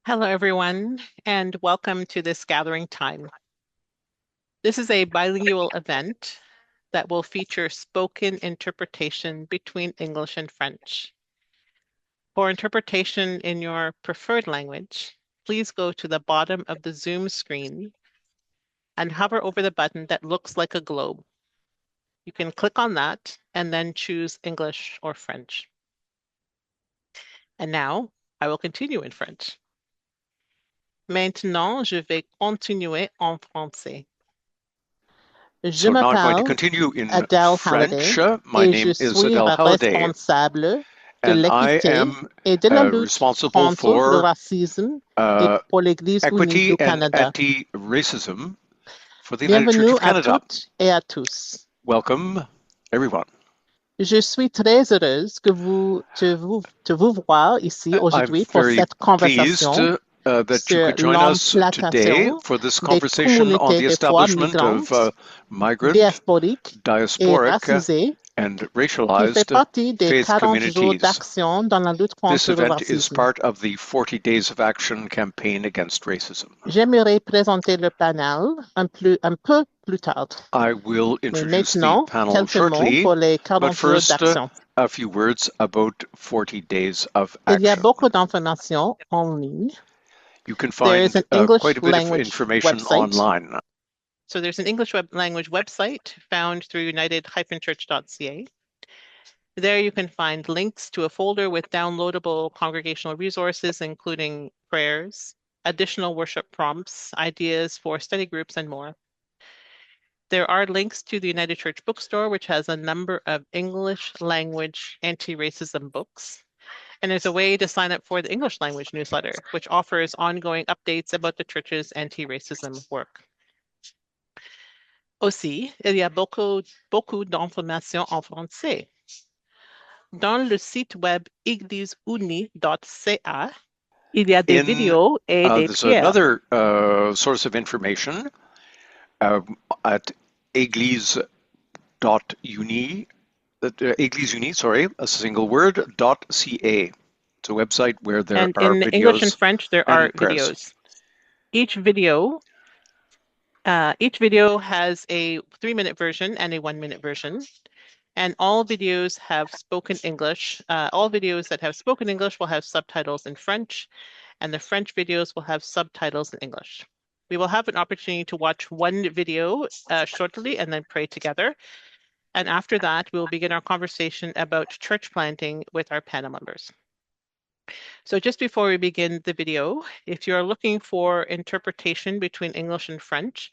Hello, everyone, and welcome to this gathering time. This is a bilingual event that will feature spoken interpretation between English and French. For interpretation in your preferred language, please go to the bottom of the Zoom screen and hover over the button that looks like a globe. You can click on that and then choose English or French. And now I will continue in French. Maintenant, je vais continuer en français. Je Now I'm going to m'appelle continue in Adele French. Halliday My et name je is suis Adele Halliday, responsable de and I l'équité am et de la lutte responsible contre le for racisme et pour l'Église unie equity du and Canada. anti-racism for the United Church Bienvenue of à Canada. toutes et à tous. Welcome, everyone. Je suis très heureuse de vous voir ici I'm aujourd'hui pour very cette pleased conversation that you sur could join us today l'implantation for this des conversation on communautés the de foi establishment migrantes, of Migrant, diasporiques et Diasporic, racisées and qui fait racialized partie des faith 40 jours communities. d'action dans la lutte This contre le event is racisme. part of the 40 Days of Action campaign against racism. J'aimerais présenter le panel un peu plus tard. I will Mais introduce the maintenant, panel quelques mots shortly, pour les 40 but jours first, d'action. a few words about 40 Days of Il y a Action. beaucoup d'informations en ligne. You can There find is an English quite a bit of language information website. online. So there's an English language website found through united-church.ca. There you can find links to a folder with downloadable congregational resources, including prayers, additional worship prompts, ideas for study groups, and more. There are links to the United Church Bookstore, which has a number of English language anti-racism books. And there's a way to sign up for the English language newsletter, which offers ongoing updates about the church's anti-racism work. Aussi, il y a beaucoup d'informations en français. Dans le site web église-unie.ca, il y a des vidéos et des There's prières. another source of information at église.uni, église-uni, sorry, a single word, .ca. It's a website where there And are in videos English and French, there are prayers. videos. Each video has a 3-minute version and a 1-minute version. And all videos have spoken English. All videos that have spoken English will have subtitles in French, and the French videos will have subtitles in English. We will have an opportunity to watch one video shortly and then pray together. And after that, we'll begin our conversation about church planting with our panel members. So just before we begin the video, if you're looking for interpretation between English and French,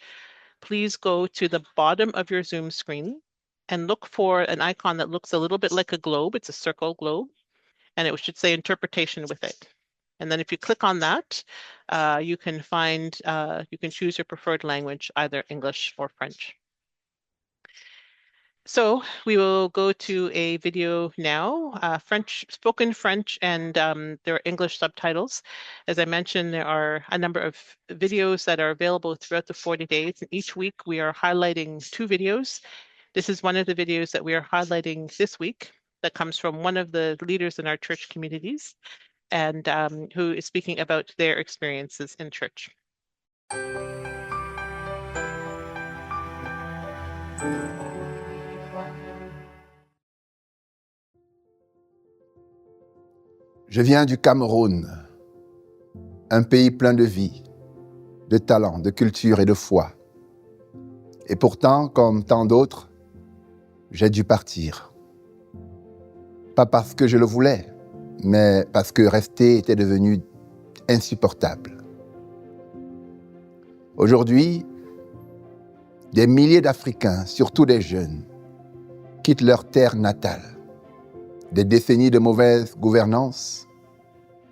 please go to the bottom of your Zoom screen and look for an icon that looks a little bit like a globe. It's a circle globe, and it should say interpretation with it. And then if you click on that, you can choose your preferred language, either English or French. So we will go to a video now, spoken French, and there are English subtitles. As I mentioned, there are a number of videos that are available throughout the 40 days. And each week we are highlighting 2 videos. This is one of the videos that we are highlighting this week that comes from one of the leaders in our church communities and who is speaking about their experiences in church. Je viens du Cameroun, un pays plein de vie, de talent, de culture et de foi. Et pourtant, comme tant d'autres, j'ai dû partir. Pas parce que je le voulais, mais parce que rester était devenu insupportable. Aujourd'hui, des milliers d'Africains, surtout des jeunes, quittent leur terre natale. Des décennies de mauvaise gouvernance,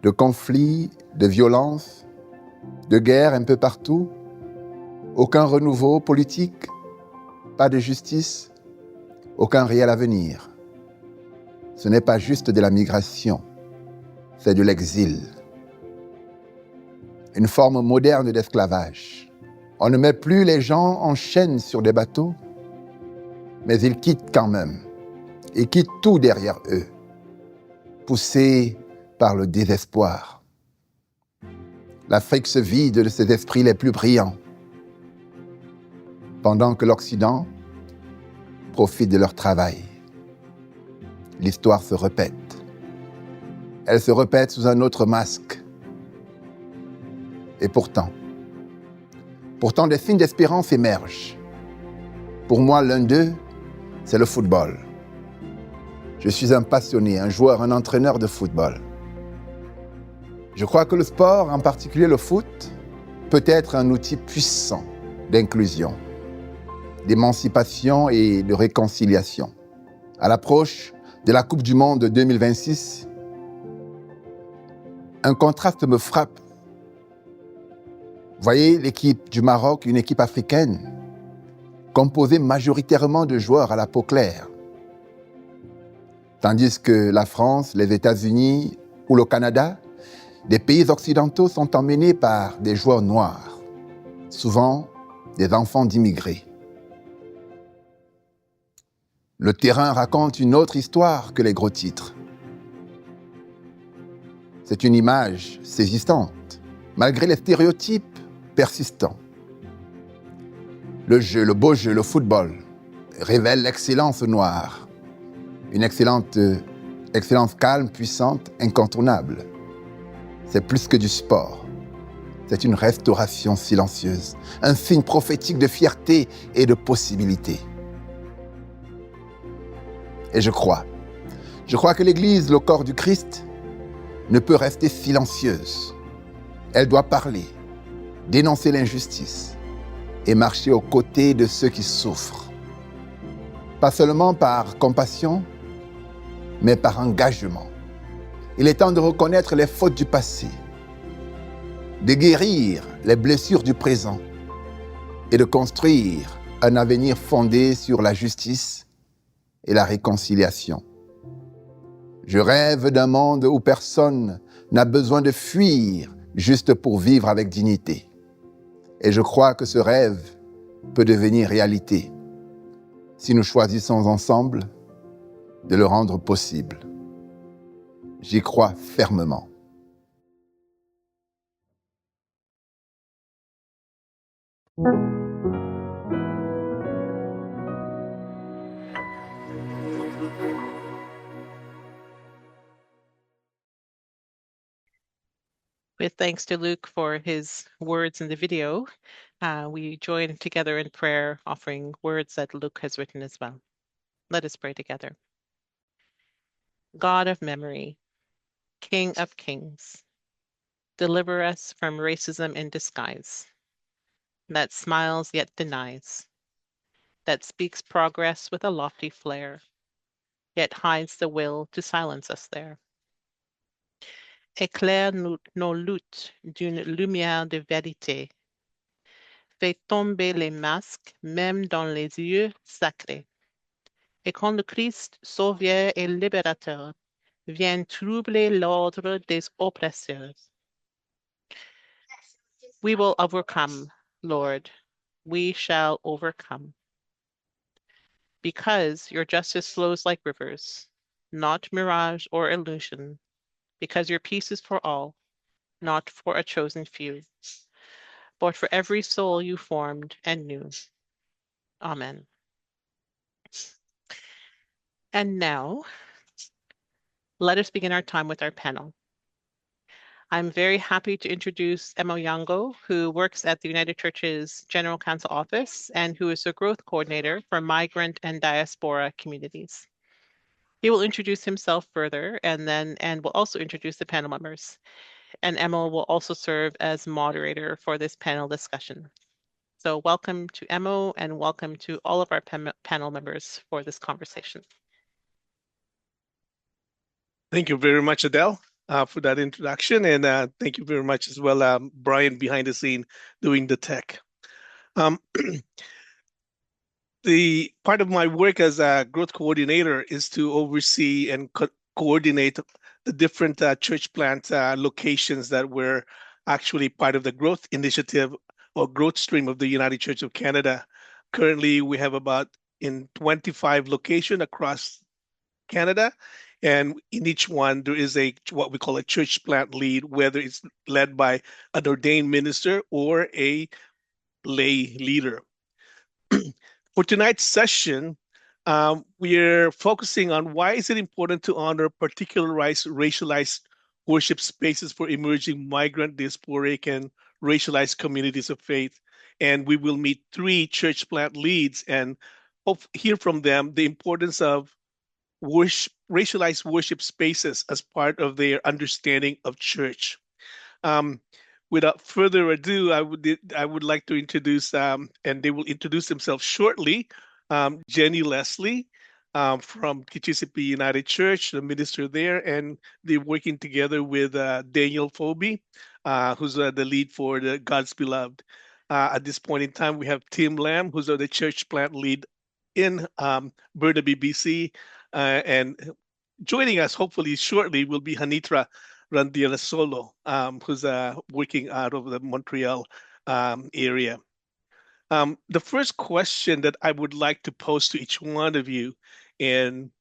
de conflits, de violences, de guerres un peu partout, aucun renouveau politique, pas de justice, aucun réel avenir. Ce n'est pas juste de la migration, c'est de l'exil. Une forme moderne d'esclavage. On ne met plus les gens en chaîne sur des bateaux, mais ils quittent quand même. Ils quittent tout derrière eux, poussés par le désespoir. L'Afrique se vide de ses esprits les plus brillants, pendant que l'Occident profite de leur travail. L'histoire se répète. Elle se répète sous un autre masque. Et pourtant des signes d'espérance émergent. Pour moi, l'un d'eux, c'est le football. Je suis un passionné, un joueur, un entraîneur de football. Je crois que le sport, en particulier le foot, peut être un outil puissant d'inclusion, d'émancipation et de réconciliation. À l'approche de la Coupe du Monde 2026, un contraste me frappe. Voyez l'équipe du Maroc, une équipe africaine, composée majoritairement de joueurs à la peau claire, tandis que la France, les États-Unis ou le Canada, des pays occidentaux sont emmenés par des joueurs noirs, souvent des enfants d'immigrés. Le terrain raconte une autre histoire que les gros titres. C'est une image saisissante, malgré les stéréotypes persistants. Le jeu, le beau jeu, le football, révèle l'excellence noire. Une excellence calme, puissante, incontournable. C'est plus que du sport. C'est une restauration silencieuse, un signe prophétique de fierté et de possibilité. Et je crois que l'Église, le corps du Christ, ne peut rester silencieuse. Elle doit parler, dénoncer l'injustice et marcher aux côtés de ceux qui souffrent. Pas seulement par compassion, mais par engagement. Il est temps de reconnaître les fautes du passé, de guérir les blessures du présent et de construire un avenir fondé sur la justice et la réconciliation. Je rêve d'un monde où personne n'a besoin de fuir juste pour vivre avec dignité. Et je crois que ce rêve peut devenir réalité si nous choisissons ensemble de le rendre possible. J'y crois fermement. With thanks to Luke for his words in the video, we join together in prayer, offering words that Luke has written as well. Let us pray together. God of memory, King of kings, deliver us from racism in disguise, that smiles yet denies, that speaks progress with a lofty flair, yet hides the will to silence us there. Éclaire nos luttes d'une lumière de vérité. Fais tomber les masques, même dans les yeux sacrés. Et quand le Christ, sauveur et libérateur, vient troubler l'ordre des oppresseurs. We will overcome, Lord. We shall overcome. Because your justice flows like rivers, not mirage or illusion. Because your peace is for all, not for a chosen few, but for every soul you formed and knew. Amen. And now, let us begin our time with our panel. I'm very happy to introduce Emo Yango, who works at the United Church's General Council Office and who is the growth coordinator for migrant and diaspora communities. He will introduce himself further and will also introduce the panel members. And Emo will also serve as moderator for this panel discussion. So welcome to Emo and welcome to all of our panel members for this conversation. Thank you very much, Adele, for that introduction. And thank you very much as well, Brian, behind the scene doing the tech. The part of my work as a growth coordinator is to oversee and coordinate the different church plant locations that were actually part of the growth initiative or growth stream of the United Church of Canada. Currently, we have about in 25 locations across Canada. And in each one, there is what we call a church plant lead, whether it's led by an ordained minister or a lay leader. For tonight's session, we're focusing on why is it important to honor particularized racialized worship spaces for emerging migrant, diasporic, and racialized communities of faith. And we will meet 3 church plant leads and hear from them the importance of racialized worship spaces as part of their understanding of church. Um, Without further ado, I would like to introduce, and they will introduce themselves shortly. Jenny Leslie from Kichisipi United Church, the minister there, and they're working together with Daniel Phoebe, who's the lead for the God's Beloved. At this point in time, we have Tim Lamb, who's the church plant lead in Burnaby, BC, and joining us hopefully shortly will be Hanitra Randiela Solo, who's working out of the Montreal area. The first question that I would like to pose to each one of you, and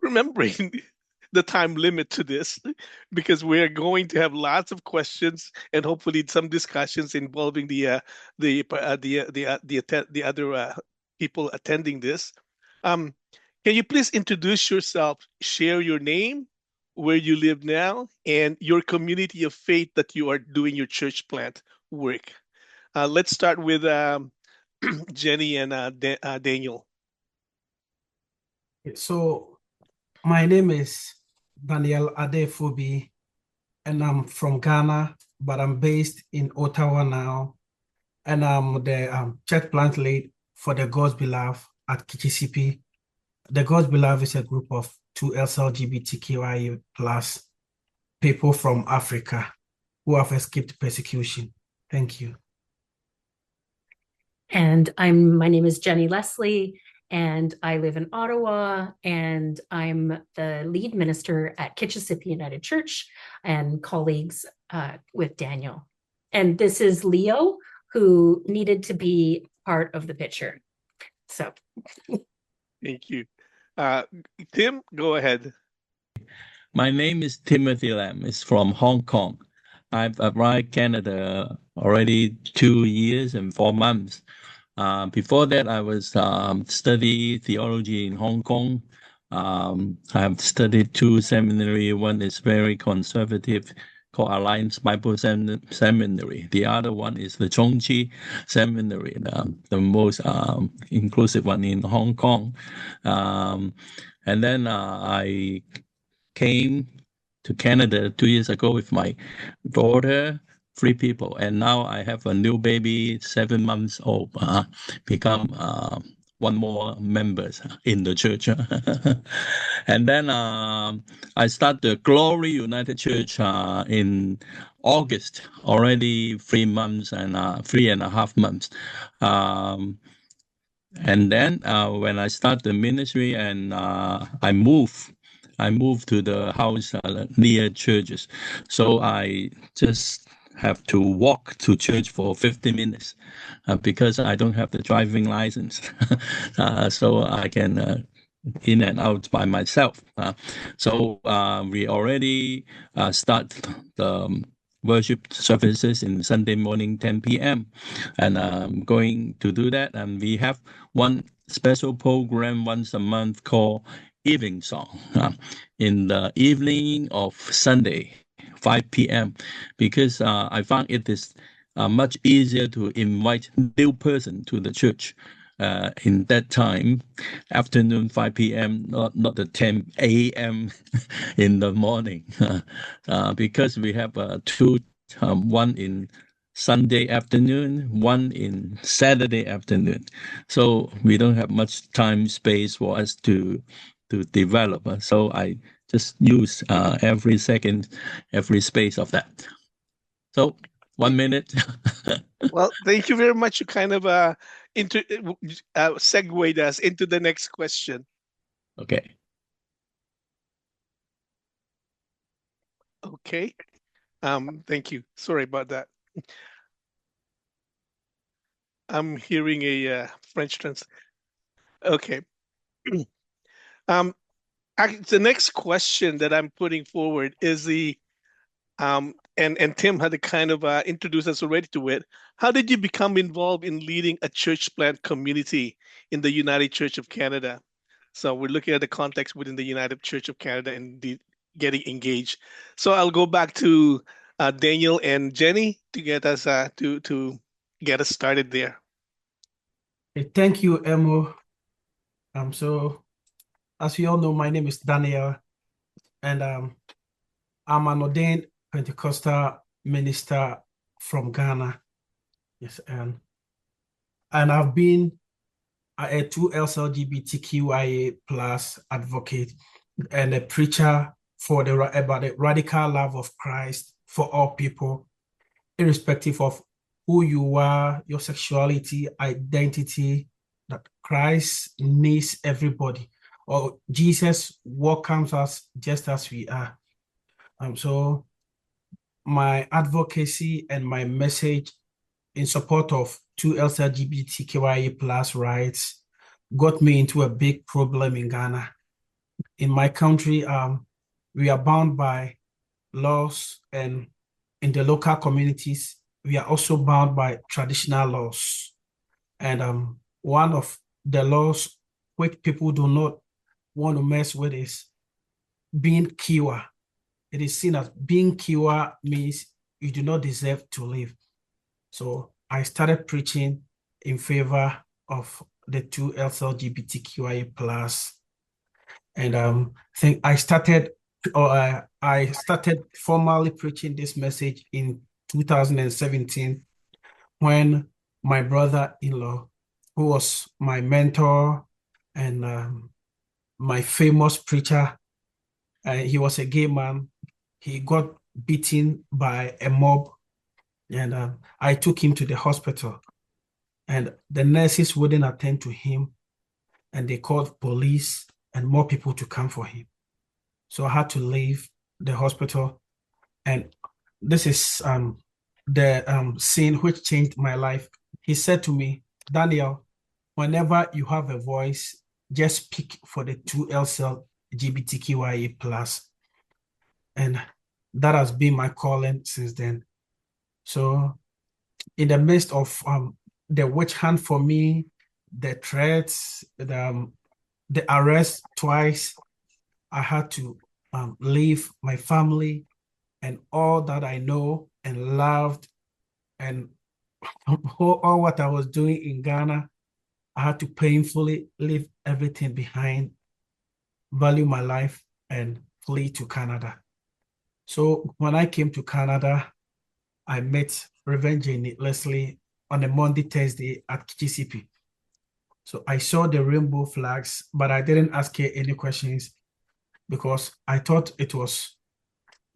remembering the time limit to this, because we're going to have lots of questions and hopefully some discussions involving the other people attending this. Can you please introduce yourself, share your name, where you live now, and your community of faith that you are doing your church plant work? Let's start with Jenny and Daniel. So my name is Daniel Adefubi, and I'm from Ghana, but I'm based in Ottawa now, and I'm the church plant lead for the God's Beloved at Kichisipi. The God's Beloved is a group of 2 LGBTQIA plus people from Africa who have escaped persecution. Thank you. And my name is Jenny Leslie, and I live in Ottawa, and I'm the lead minister at Kichisipi United Church and colleagues with Daniel. And this is Leo, who needed to be part of the picture. So. Thank you. Tim, go ahead. My name is Timothy Lam. It's from Hong Kong. I've arrived Canada already 2 years and 4 months. Before that, I was study theology in Hong Kong. I have studied 2 seminary. One is very conservative, called Alliance Bible Seminary. The other one is the Chongqi Seminary, the most inclusive one in Hong Kong. And then I came to Canada 2 years ago with my daughter, 3 people, and now I have a new baby, 7 months old, become one more members in the church. And then I start the Glory United Church in August, already 3 months and 3.5 months. And then when I start the ministry and I moved to the house near churches. So I just have to walk to church for 50 minutes because I don't have the driving license. So I can in and out by myself. So we already start the worship services in Sunday morning, 10 p.m. And I'm going to do that. And we have one special program once a month called Evening Song in the evening of Sunday, 5 p.m. because I found it is much easier to invite new person to the church in that time, afternoon 5 p.m., not the 10 a.m. in the morning, because we have 2, one in Sunday afternoon, one in Saturday afternoon. So we don't have much time space for us to develop. So I just use every second, every space of that. So 1 minute. Well, thank you very much. You kind of segued us into the next question. Okay. Okay. Thank you. Sorry about that. I'm hearing a French translation. Okay. the next question that I'm putting forward is and Tim had to kind of introduce us already to it. How did you become involved in leading a church plant community in the United Church of Canada? So we're looking at the context within the United Church of Canada and getting engaged. So I'll go back to Daniel and Jenny to get us to get us started there. Thank you, Emo. So as you all know, my name is Daniel, and I'm an ordained Pentecostal minister from Ghana. Yes, and I've been a 2LGBTQIA plus advocate and a preacher for about the radical love of Christ for all people, irrespective of who you are, your sexuality, identity, that Christ needs everybody, or Jesus welcomes us just as we are. So my advocacy and my message in support of 2LGBTQIA plus rights got me into a big problem in Ghana. In my country, we are bound by laws, and in the local communities, we are also bound by traditional laws. And one of the laws which people do not want to mess with is being Kiwa. It is seen as being Kiwa means you do not deserve to live. So I started preaching in favor of the 2LGBTQIA plus, and I started formally preaching this message in 2017 when my brother-in-law, who was my mentor and my famous preacher, he was a gay man. He got beaten by a mob, and I took him to the hospital, and the nurses wouldn't attend to him, and they called police and more people to come for him. So I had to leave the hospital, and this is the scene which changed my life. He said to me, Daniel, whenever you have a voice, just speak for the 2LGBTQIA plus. And that has been my calling since then. So in the midst of the witch hunt for me, the threats, the arrest twice, I had to leave my family and all that I know and loved, and all what I was doing in Ghana. I had to painfully leave everything behind, value my life, and flee to Canada. So when I came to Canada, I met Reverend Jenny Leslie on a Monday, Thursday at GCP. So I saw the rainbow flags, but I didn't ask her any questions because I thought it was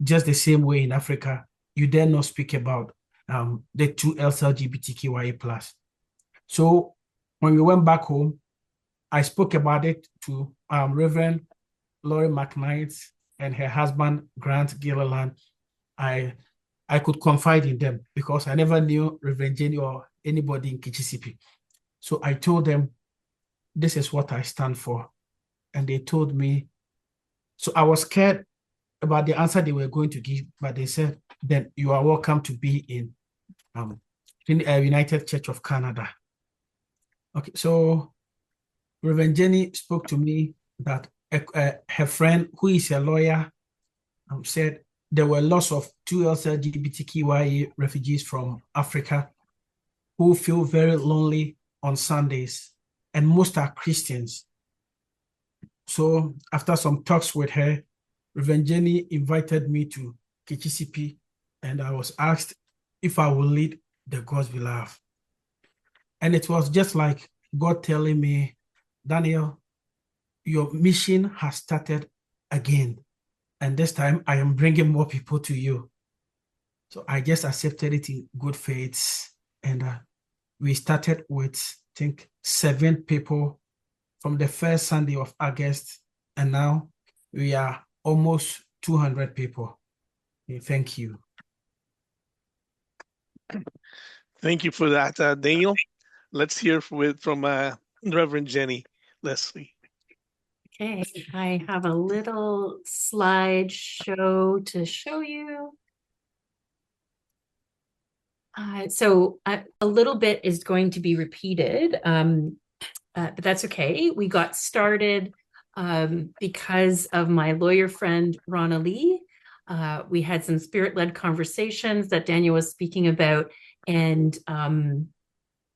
just the same way in Africa. You dare not speak about the 2LGBTQIA plus. So when we went back home, I spoke about it to Reverend Laurie McKnight and her husband, Grant Gilliland. I could confide in them because I never knew Reverend Jenny or anybody in KCCP. So I told them, this is what I stand for. And they told me, so I was scared about the answer they were going to give, but they said, then you are welcome to be in United Church of Canada. Okay, so Reverend Jenny spoke to me that her friend, who is a lawyer, said there were lots of 2LGBTQIA refugees from Africa who feel very lonely on Sundays, and most are Christians. So after some talks with her, Reverend Jenny invited me to KCCP, and I was asked if I would lead the God's Beloved. And it was just like God telling me, Daniel, your mission has started again. And this time I am bringing more people to you. So I just accepted it in good faith. And we started with, I think, 7 people from the first Sunday of August. And now we are almost 200 people. Thank you. Thank you for that, Daniel. Let's hear from Reverend Jenny Leslie. Okay, I have a little slideshow to show you. So a little bit is going to be repeated, but that's okay. We got started because of my lawyer friend, Rana Lee. We had some spirit-led conversations that Daniel was speaking about, and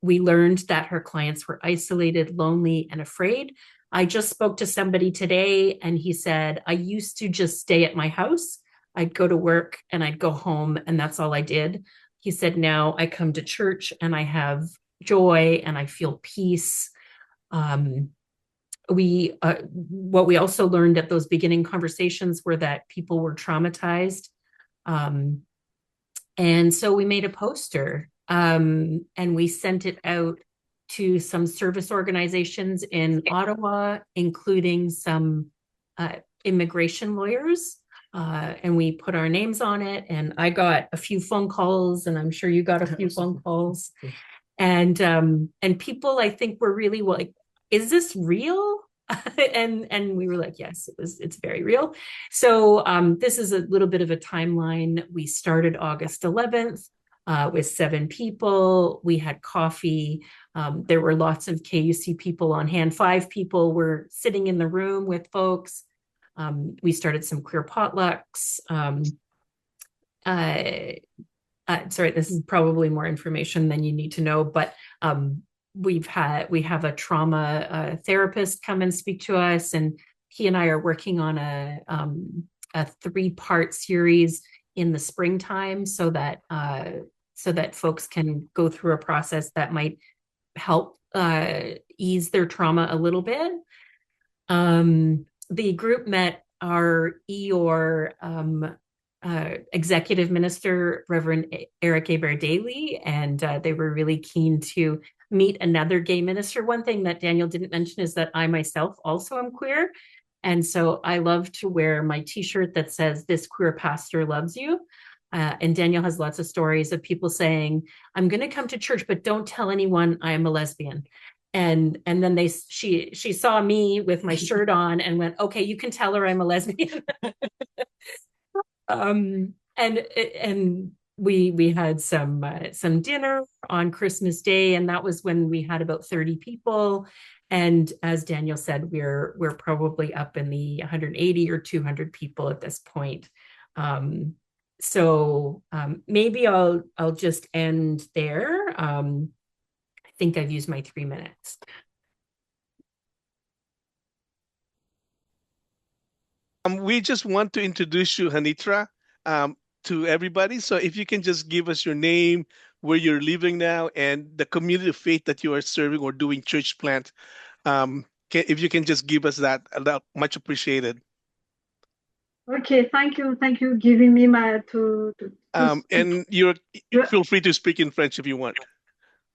we learned that her clients were isolated, lonely, and afraid. I just spoke to somebody today, and he said, I used to just stay at my house. I'd go to work and I'd go home, and that's all I did. He said, now I come to church and I have joy and I feel peace. What we also learned at those beginning conversations were that people were traumatized. And so we made a poster and we sent it out to some service organizations in Ottawa, including some immigration lawyers. And we put our names on it, and I got a few phone calls, and I'm sure you got a few phone calls. And people, I think, were really like, is this real? and we were like, yes, it's very real. So this is a little bit of a timeline. We started August 11th with 7 people. We had coffee. There were lots of KUC people on hand. 5 people were sitting in the room with folks. We started some queer potlucks. Sorry, this is probably more information than you need to know, but we have a trauma therapist come and speak to us, and he and I are working on a 3-part series in the springtime so that folks can go through a process that might help ease their trauma a little bit. The group met our EOR executive minister, Reverend Eric Aber-Daly, and they were really keen to meet another gay minister. One thing that Daniel didn't mention is that I myself also am queer. And so I love to wear my t-shirt that says, "This queer pastor loves you." And Daniel has lots of stories of people saying, I'm going to come to church, but don't tell anyone I'm a lesbian. And then she saw me with my shirt on and went, okay, you can tell her I'm a lesbian. And we had some dinner on Christmas Day, and that was when we had about 30 people. And as Daniel said, we're probably up in the 180 or 200 people at this point. So maybe I'll just end there. I think I've used my 3 minutes. We just want to introduce you, Hanitra, to everybody. So if you can just give us your name, where you're living now, and the community of faith that you are serving or doing church plant. If you can just give us that much appreciated. Okay, thank you giving me to and feel free to speak in French if you want.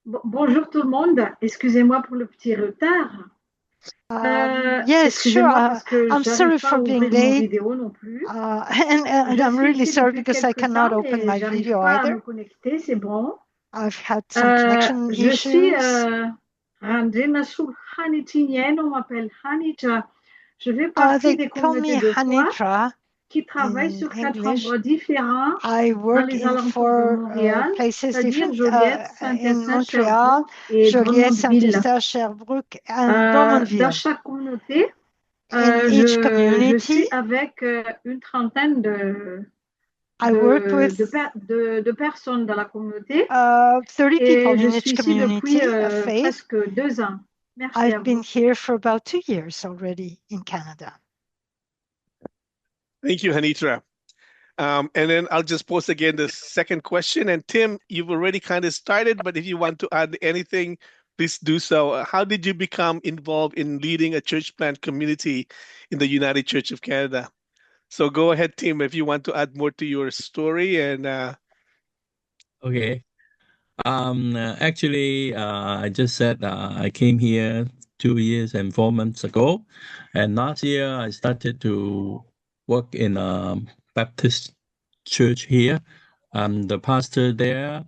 Bonjour tout le monde. Excusez-moi pour le petit retard. Yes, sure. I'm sorry for being late. And I'm really sorry because I cannot open my video either. I've had some connection issues. Je suis Randrina Hanitinienne, on m'appelle Hanitra. Je fais partie des communautés de foi qui travaillent sur 4 endroits différents dans les alentours de Montréal, c'est-à-dire Joliette, Saint-Eustache, Sherbrooke et Drummondville. Dans chaque communauté, je suis avec une trentaine de personnes dans la communauté. 30 people je in suis each ici community depuis presque 2 ans. Merci I've been here for about 2 years already in Canada. Thank you, Hanitra. And then I'll just post again the second question. And Tim, you've already kind of started, but if you want to add anything, please do so. How did you become involved in leading a church plant community in the United Church of Canada? So go ahead, Tim, if you want to add more to your story. And Okay. Actually, I just said I came here 2 years and 4 months ago. And last year, I started to work in a Baptist church here. I'm the pastor there.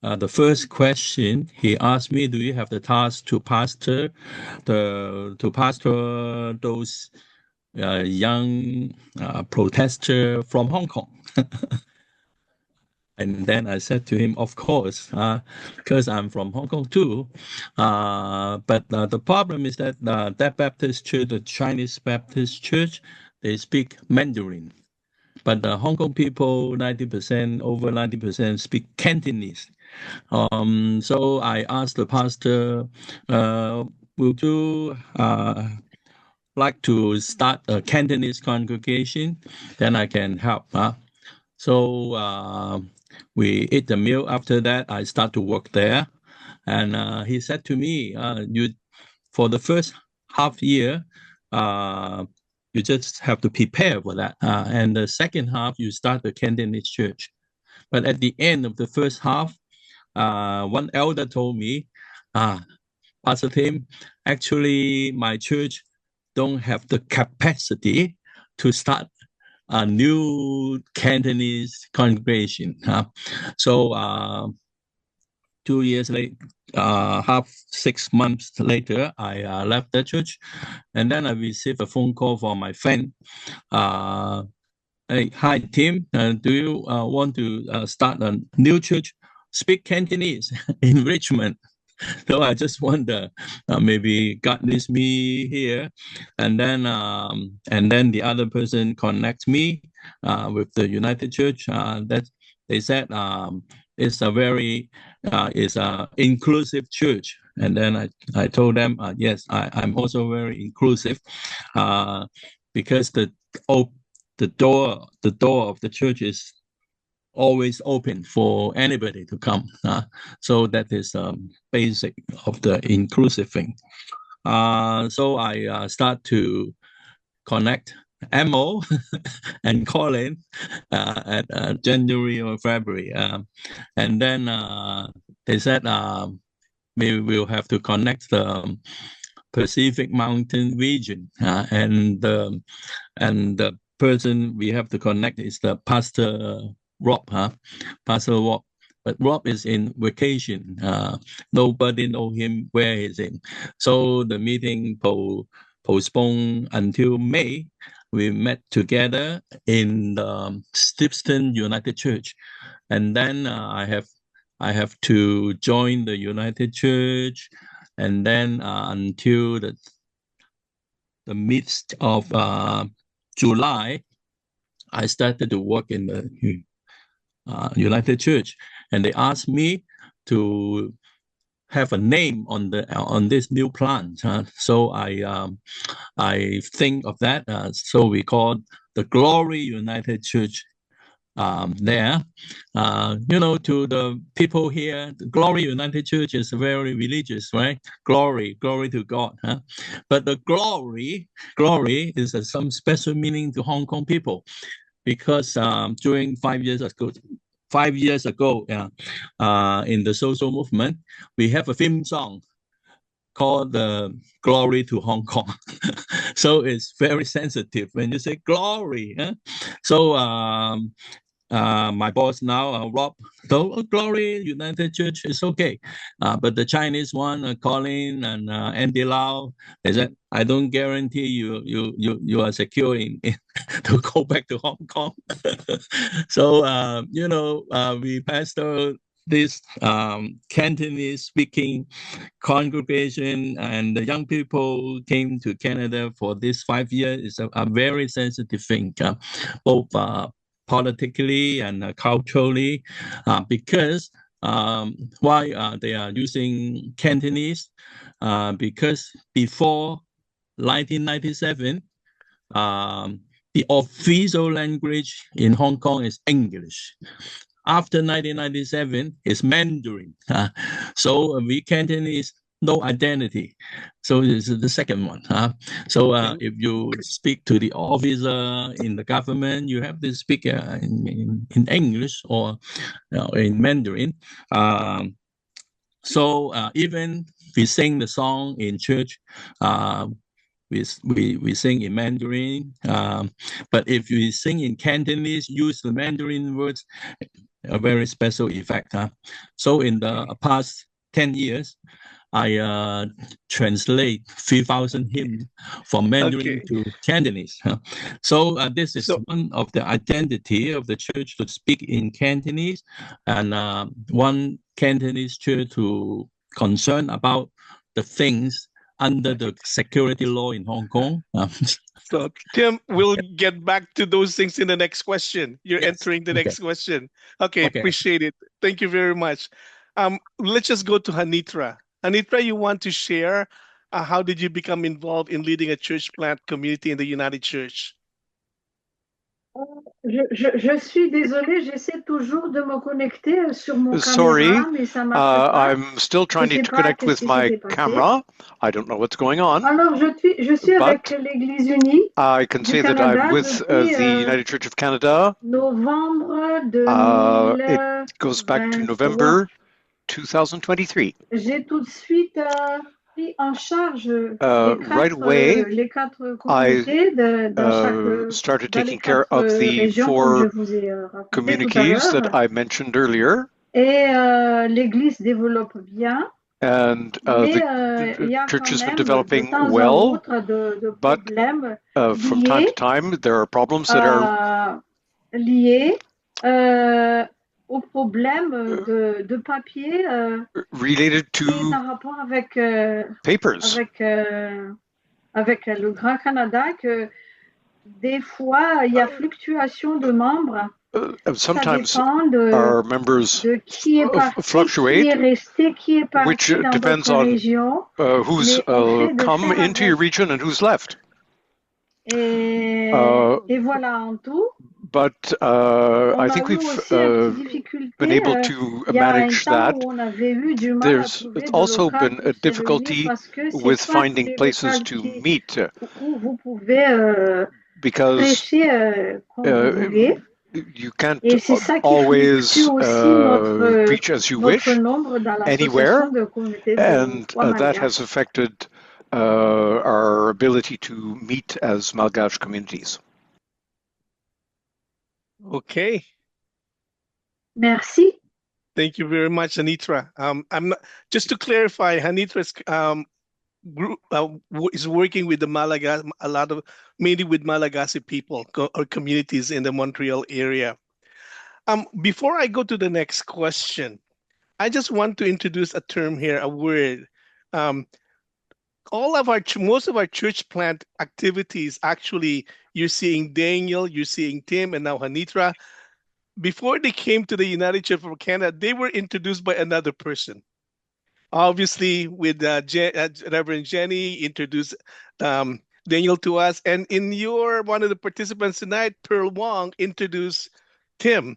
the first question he asked me, do you have the task to pastor those young protesters from Hong Kong? And then I said to him, of course, because I'm from Hong Kong too. But the problem is that that Baptist church, the Chinese Baptist church, they speak Mandarin. But the Hong Kong people, 90%, over 90% speak Cantonese. So I asked the pastor, would you like to start a Cantonese congregation? Then I can help. So we ate the meal. After that, I start to work there. And he said to me, you for the first half year, you just have to prepare for that. And the second half, you start the Cantonese church. But at the end of the first half, one elder told me, Pastor Tim, actually, my church don't have the capacity to start a new Cantonese congregation. So 2 years later, 6 months later, I left the church, and then I received a phone call from my friend. Hey, hi Tim, do you want to start a new church? Speak Cantonese in Richmond. So I just wonder, maybe God leads me here, and then the other person connects me with the United Church. That they said it's a very inclusive church, and then I told them yes, I'm also very inclusive, because the door of the church is always open for anybody to come. So that is basic of the inclusive thing. So I start to connect Emo and Colin at January or February. And then they said we will have to connect the Pacific Mountain region, and the person we have to connect is the Pastor Rob, Pastor Rob. But Rob is in vacation. Nobody know him where he's in. So the meeting postponed until May. We met together in the Stipston United Church, and then I have to join the United Church, and then until the midst of July, I started to work in the United Church, and they asked me to have a name on this new plant. So I think of that. So we called the Glory United Church. There, to the people here, the Glory United Church is very religious, right? Glory to God. But the glory is some special meaning to Hong Kong people, because during 5 years ago, in the social movement, we have a theme song called Glory to Hong Kong. So it's very sensitive when you say glory. So my boss now, Rob, though Glory United Church is okay, but the Chinese one, Colin and Andy Lau, they said, I don't guarantee you are secure to go back to Hong Kong. So we pastor this Cantonese speaking congregation, and the young people came to Canada for this 5 years. It's a very sensitive thing, both politically and culturally, because why they are using Cantonese, because before 1997, the official language in Hong Kong is English. After 1997, it's Mandarin. So we Cantonese, no identity. So this is the second one. So if you speak to the officer in the government, you have to speak in English or in Mandarin. So even we sing the song in church, we sing in Mandarin. But if we sing in Cantonese, use the Mandarin words, a very special effect. So in the past 10 years, I translate 3,000 hymns from Mandarin to Cantonese. So this is one of the identity of the church to speak in Cantonese, and one Cantonese church to concern about the things under the security law in Hong Kong. So Tim, we'll get back to those things in the next question. You're entering the next question. Okay, appreciate it. Thank you very much. Let's just go to Hanitra. Hanitra, you want to share how did you become involved in leading a church plant community in the United Church? Je suis désolée, j'essaie toujours de me connecter sur mon caméra, mais ça marche pas. I'm still trying to connect with my camera. I don't know what's going on. Alors, je suis avec l'Église unie. I can say that I'm with the United Church of Canada. Novembre 2023. It goes back to November 2023. J'ai tout de suite pris en charge right away, les quatre communautés I started taking care of the 4 communities that I mentioned earlier. Et l'Église développe bien. And the church has been developing well, but from time to time there are problems that are liés aux problèmes de papier related to par rapport avec papers. Avec le Grand Canada, que des fois il y a fluctuation de membres. Sometimes our members fluctuate, which depends on who's come into your region and who's left. Et voilà en tout. But I think we've been able to manage that. There's also been a difficulty with finding places to meet because you can't always preach as you wish anywhere, and that has affected our ability to meet as Malgache communities. Okay. Merci. Thank you very much, Hanitra. Just to clarify, Hanitra's group is working with the Malagasy, mainly with Malagasy people or communities in the Montreal area. Before I go to the next question, I just want to introduce a term here, a word. Most of our church plant activities, actually, you're seeing Daniel, you're seeing Tim, and now Hanitra. Before they came to the United Church of Canada, they were introduced by another person. Obviously, with Reverend Jenny introduced Daniel to us, and one of the participants tonight, Pearl Wong, introduced Tim,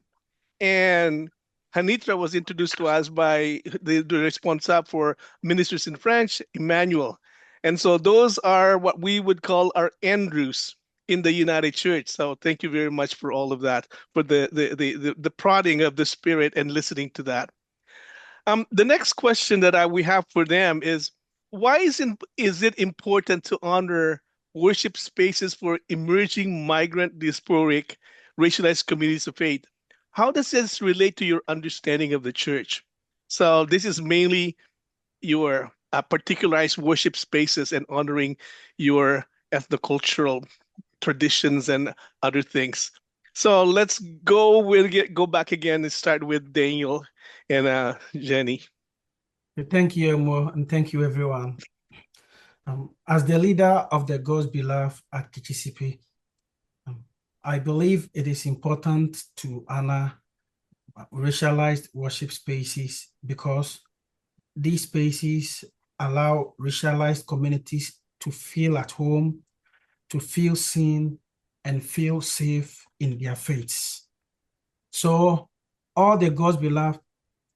and Hanitra was introduced to us by the responsable for Ministers in French, Emmanuel. And so those are what we would call our Andrews in the United Church. So thank you very much for all of that, for the prodding of the Spirit and listening to that. The next question that we have for them is, why is it important to honor worship spaces for emerging migrant, diasporic, racialized communities of faith? How does this relate to your understanding of the church? So this is mainly your particularized worship spaces and honoring your ethnocultural traditions and other things. So let's go back again and start with Daniel and Jenny. Thank you, Emo, and thank you, everyone. As the leader of the God's Beloved at KCCP, I believe it is important to honor racialized worship spaces because these spaces allow racialized communities to feel at home, to feel seen, and feel safe in their faiths. So all the God's Beloved,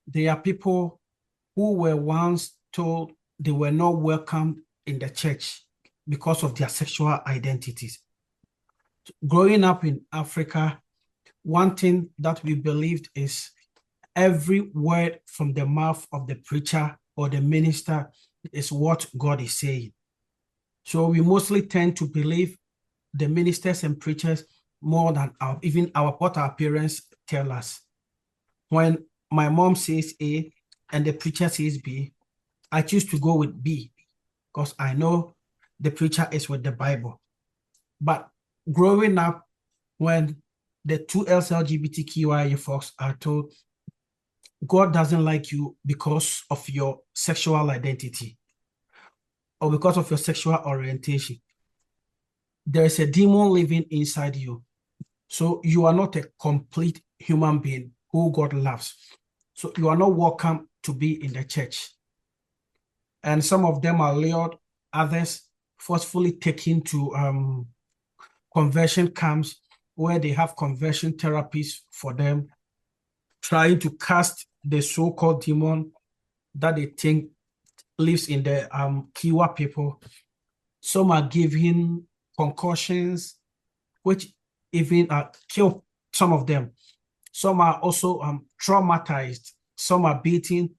they are people who were once told they were not welcome in the church because of their sexual identities. Growing up in Africa, one thing that we believed is every word from the mouth of the preacher or the minister is what God is saying. So we mostly tend to believe the ministers and preachers more than what our parents tell us. when my mom says A and the preacher says B, I choose to go with B because I know the preacher is with the Bible. But growing up, when the two LGBTQIA folks are told God doesn't like you because of your sexual identity or because of your sexual orientation, there is a demon living inside you. So you are not a complete human being who God loves. So you are not welcome to be in the church. And some of them are lured, others forcefully taken to conversion camps where they have conversion therapies for them, trying to cast the so-called demon that they think lives in the Kiwa people. Some are given concussions, which even kill some of them. Some are also traumatized. Some are beaten.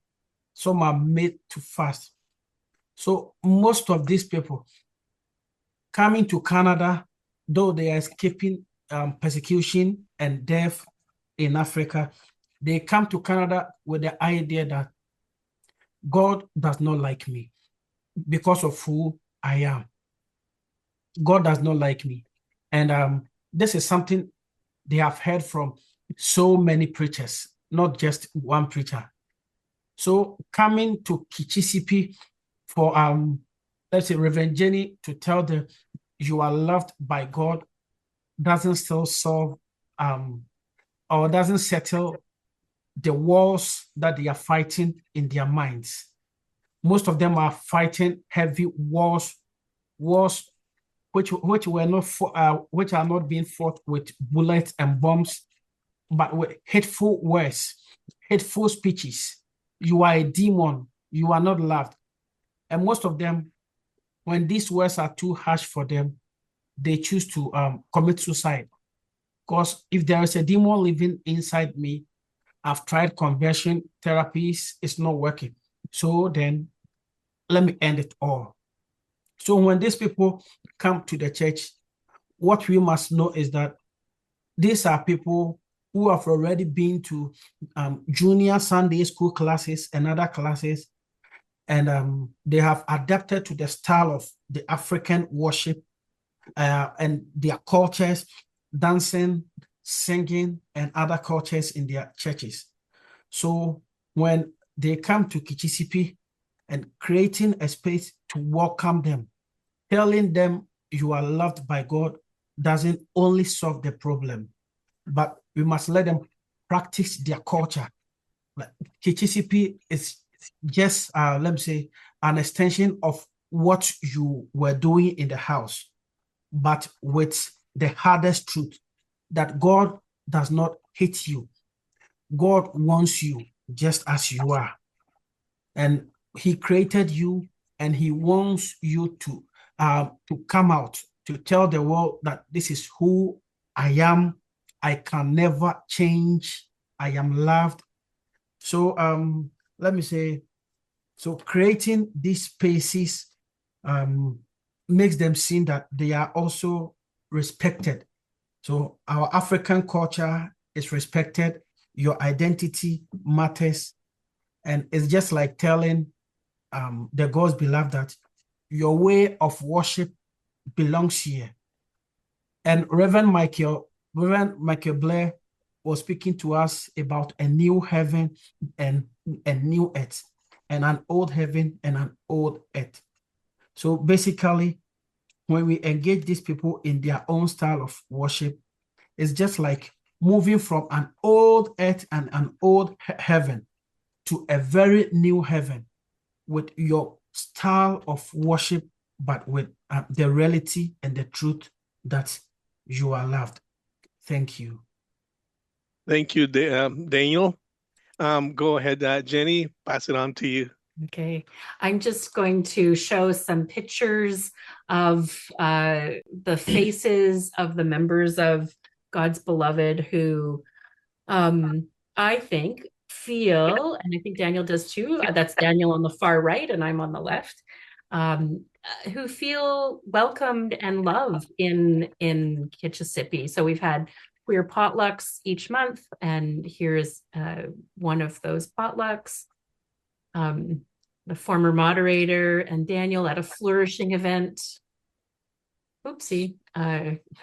Some are made to fast. So most of these people coming to Canada, though they are escaping persecution and death in Africa, they come to Canada with the idea that God does not like me because of who I am. God does not like me. And this is something they have heard from so many preachers, not just one preacher. So coming to Kichisipi for, let's say, Reverend Jenny to tell them you are loved by God doesn't still solve or doesn't settle the wars that they are fighting in their minds. Most of them are fighting heavy wars which were not which are not being fought with bullets and bombs, but with hateful words, hateful speeches. You are a demon. You are not loved. And most of them, when these words are too harsh for them, they choose to commit suicide. Because if there is a demon living inside me, I've tried conversion therapies, it's not working. So then let me end it all. So when these people come to the church, what we must know is that these are people who have already been to junior Sunday school classes and other classes, and they have adapted to the style of the African worship and their cultures, dancing, singing, and other cultures in their churches. So when they come to Kichisipi and creating a space to welcome them, telling them you are loved by God doesn't only solve the problem, but we must let them practice their culture. Like Kichisipi is just, let me say, an extension of what you were doing in the house, but with the hardest truth that God does not hate you. God wants you just as you are. And he created you and he wants you to come out, to tell the world that this is who I am. I can never change. I am loved. So let me say, so creating these spaces makes them see that they are also respected. So our African culture is respected. Your identity matters. And it's just like telling the God's beloved that your way of worship belongs here. And Reverend Michael Blair was speaking to us about a new heaven and a new earth, and an old heaven and an old earth. So basically, when we engage these people in their own style of worship, it's just like moving from an old earth and an old heaven to a very new heaven with your style of worship, but with the reality and the truth that you are loved. Thank you. Thank you, Daniel. Go ahead, Jenny, pass it on to you. Okay, I'm just going to show some pictures of the faces of the members of God's beloved who I think feel, and I think Daniel does too, that's Daniel on the far right and I'm on the left, who feel welcomed and loved in Kichisipi. So we've had queer potlucks each month, and here's one of those potlucks. The former moderator and Daniel at a flourishing event. Oopsie,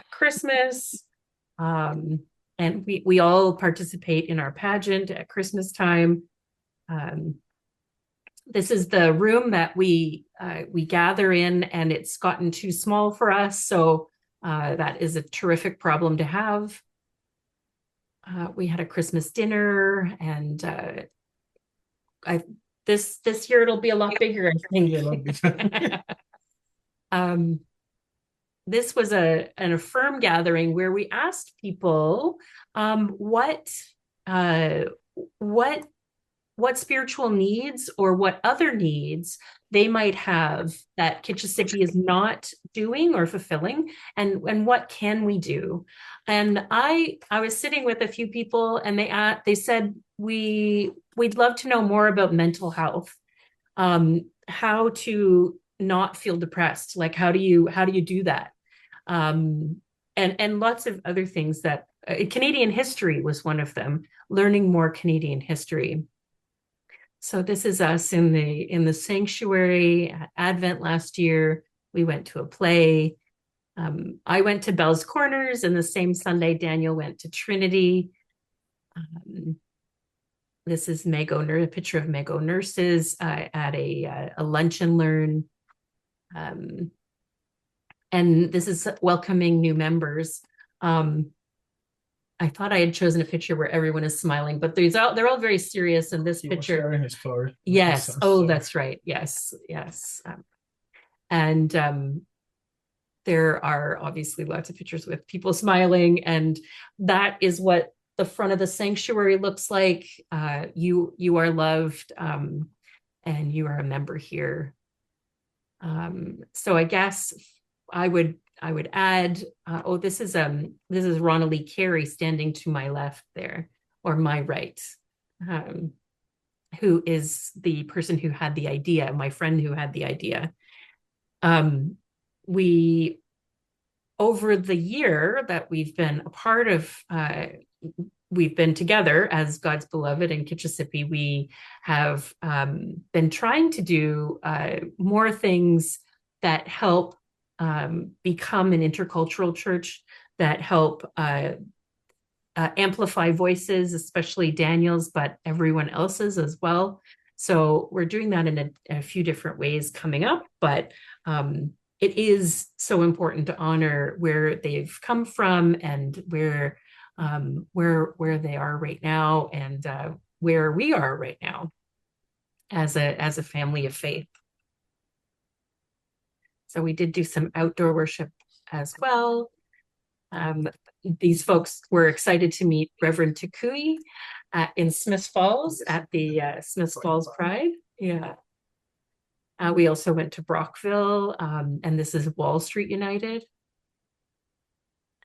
Christmas. And we all participate in our pageant at Christmas time. This is the room that we gather in, and it's gotten too small for us, so that is a terrific problem to have. We had a Christmas dinner, and this year it'll be a lot bigger, I think. This was an Affirm gathering where we asked people what spiritual needs or what other needs they might have that Kitchissippi is not doing or fulfilling, and what can we do? And I was sitting with a few people, and they said we'd love to know more about mental health, how to not feel depressed, like how do you do that, and lots of other things that Canadian history was one of them, learning more Canadian history. So this is us in the sanctuary at Advent last year. We went to a play. I went to Bell's Corners, and the same Sunday Daniel went to Trinity. This is a picture of Meg nurses at a lunch and learn. And this is welcoming new members. I thought I had chosen a picture where everyone is smiling, but they're all very serious in this picture. Sharing his story. Yes. Oh, that's right. Yes. Yes. And there are obviously lots of pictures with people smiling, and that is what the front of the sanctuary looks like. You are loved, and you are a member here. So I guess I would add, this is Ronald Carey standing to my left there, or my right, who is the person who had the idea, my friend who had the idea. We, over the year that we've been a part of, we've been together as God's beloved in Kitchissippi, we have been trying to do more things that help become an intercultural church, that help amplify voices, especially Daniel's, but everyone else's as well. So we're doing that in a few different ways coming up, but it is so important to honor where they've come from and where they are right now, and where we are right now as a family of faith. So we did do some outdoor worship as well. These folks were excited to meet Reverend Takui in Smiths Falls at the Smiths Falls Pride. Yeah. We also went to Brockville, and this is Wall Street United.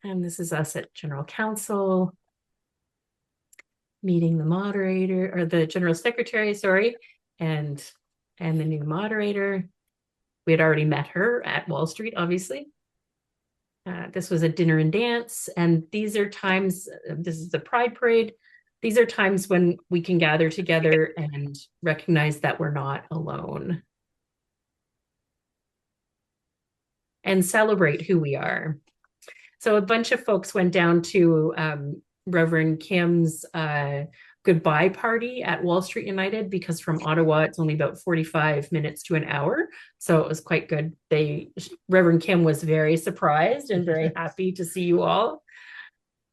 And this is us at General Council, meeting the moderator, or the General Secretary, sorry, and the new moderator. We had already met her at Wall Street, obviously. This was a dinner and dance, and these are times, this is the Pride Parade. These are times when we can gather together and recognize that we're not alone, and celebrate who we are. So a bunch of folks went down to Reverend Kim's goodbye party at Wall Street United, because from Ottawa, it's only about 45 minutes to an hour. So it was quite good. Reverend Kim was very surprised and very happy to see you all.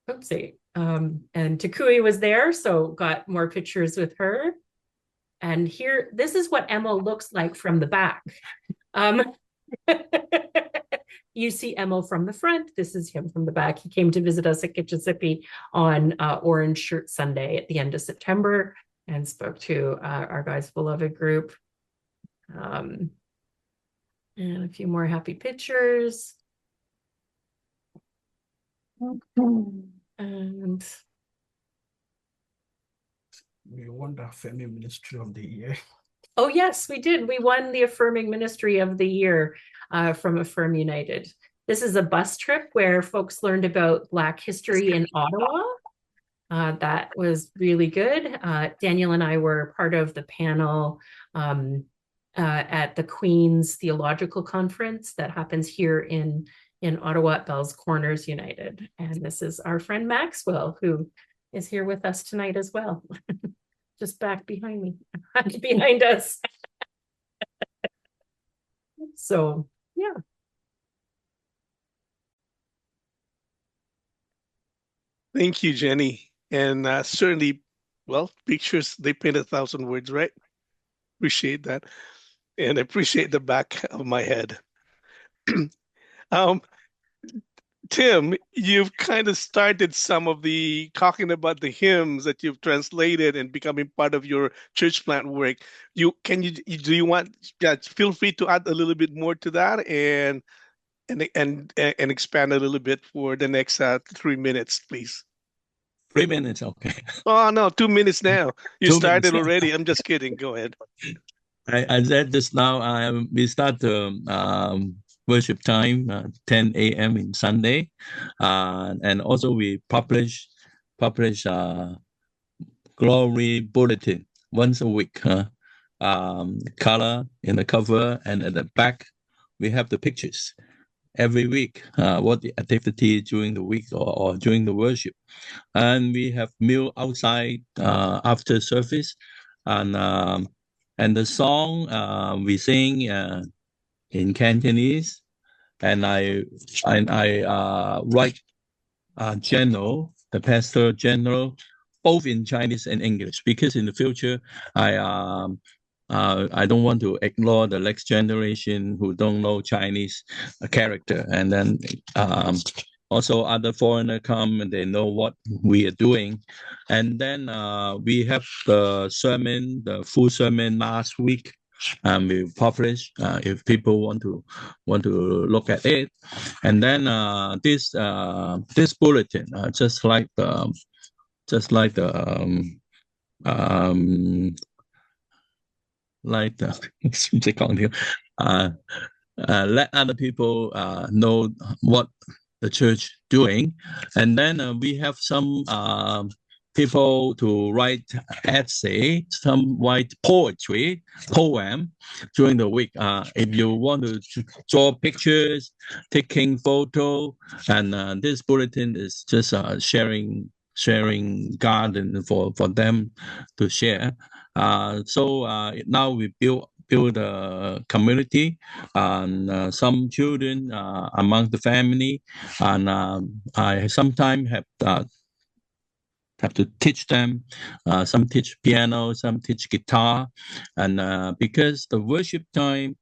Oopsie. And Takui was there, so got more pictures with her. And here, this is what Emo looks like from the back. You see Emo from the front. This is him from the back. He came to visit us at Kitchissippi on Orange Shirt Sunday at the end of September, and spoke to our God's Beloved group. And a few more happy pictures. And we won the Affirming Ministry of the Year. Oh yes, we did. We won the Affirming Ministry of the Year from Affirm United. This is a bus trip where folks learned about Black history in Ottawa. That was really good. Daniel and I were part of the panel at the Queen's Theological Conference that happens here in Ottawa at Bell's Corners United. And this is our friend Maxwell, who is here with us tonight as well. Just back behind me, behind us. So, yeah. Thank you, Jenny. And certainly, well, pictures, they paint 1,000 words, right? Appreciate that. And I appreciate the back of my head. Tim, you've kind of started some of the talking about the hymns that you've translated and becoming part of your church plant work. Do you want? Yeah, feel free to add a little bit more to that and expand a little bit for the next 3 minutes, please. 3 minutes, okay. Oh no, 2 minutes now. You started already. I'm just kidding. Go ahead. I said this now. We start the worship time 10 a.m. in Sunday, and also we publish glory bulletin once a week. Color in the cover, and at the back we have the pictures every week. What the activity during the week or during the worship, and we have meal outside after service, and the song we sing in Cantonese, and I write general, the pastor general, both in Chinese and English, because in the future I don't want to ignore the next generation who don't know Chinese character, and then also other foreigners come and they know what we are doing. And then we have the full sermon last week, and we publish if people want to look at it. And then this bulletin, just like the let other people know what the church doing. And then we have some people to write essay, some write poem during the week. If you want to draw pictures, taking photo, and this bulletin is just sharing garden for them to share. So now we build a community, and some children among the family, and I sometimes have to teach them. Some teach piano, some teach guitar, and because the worship time,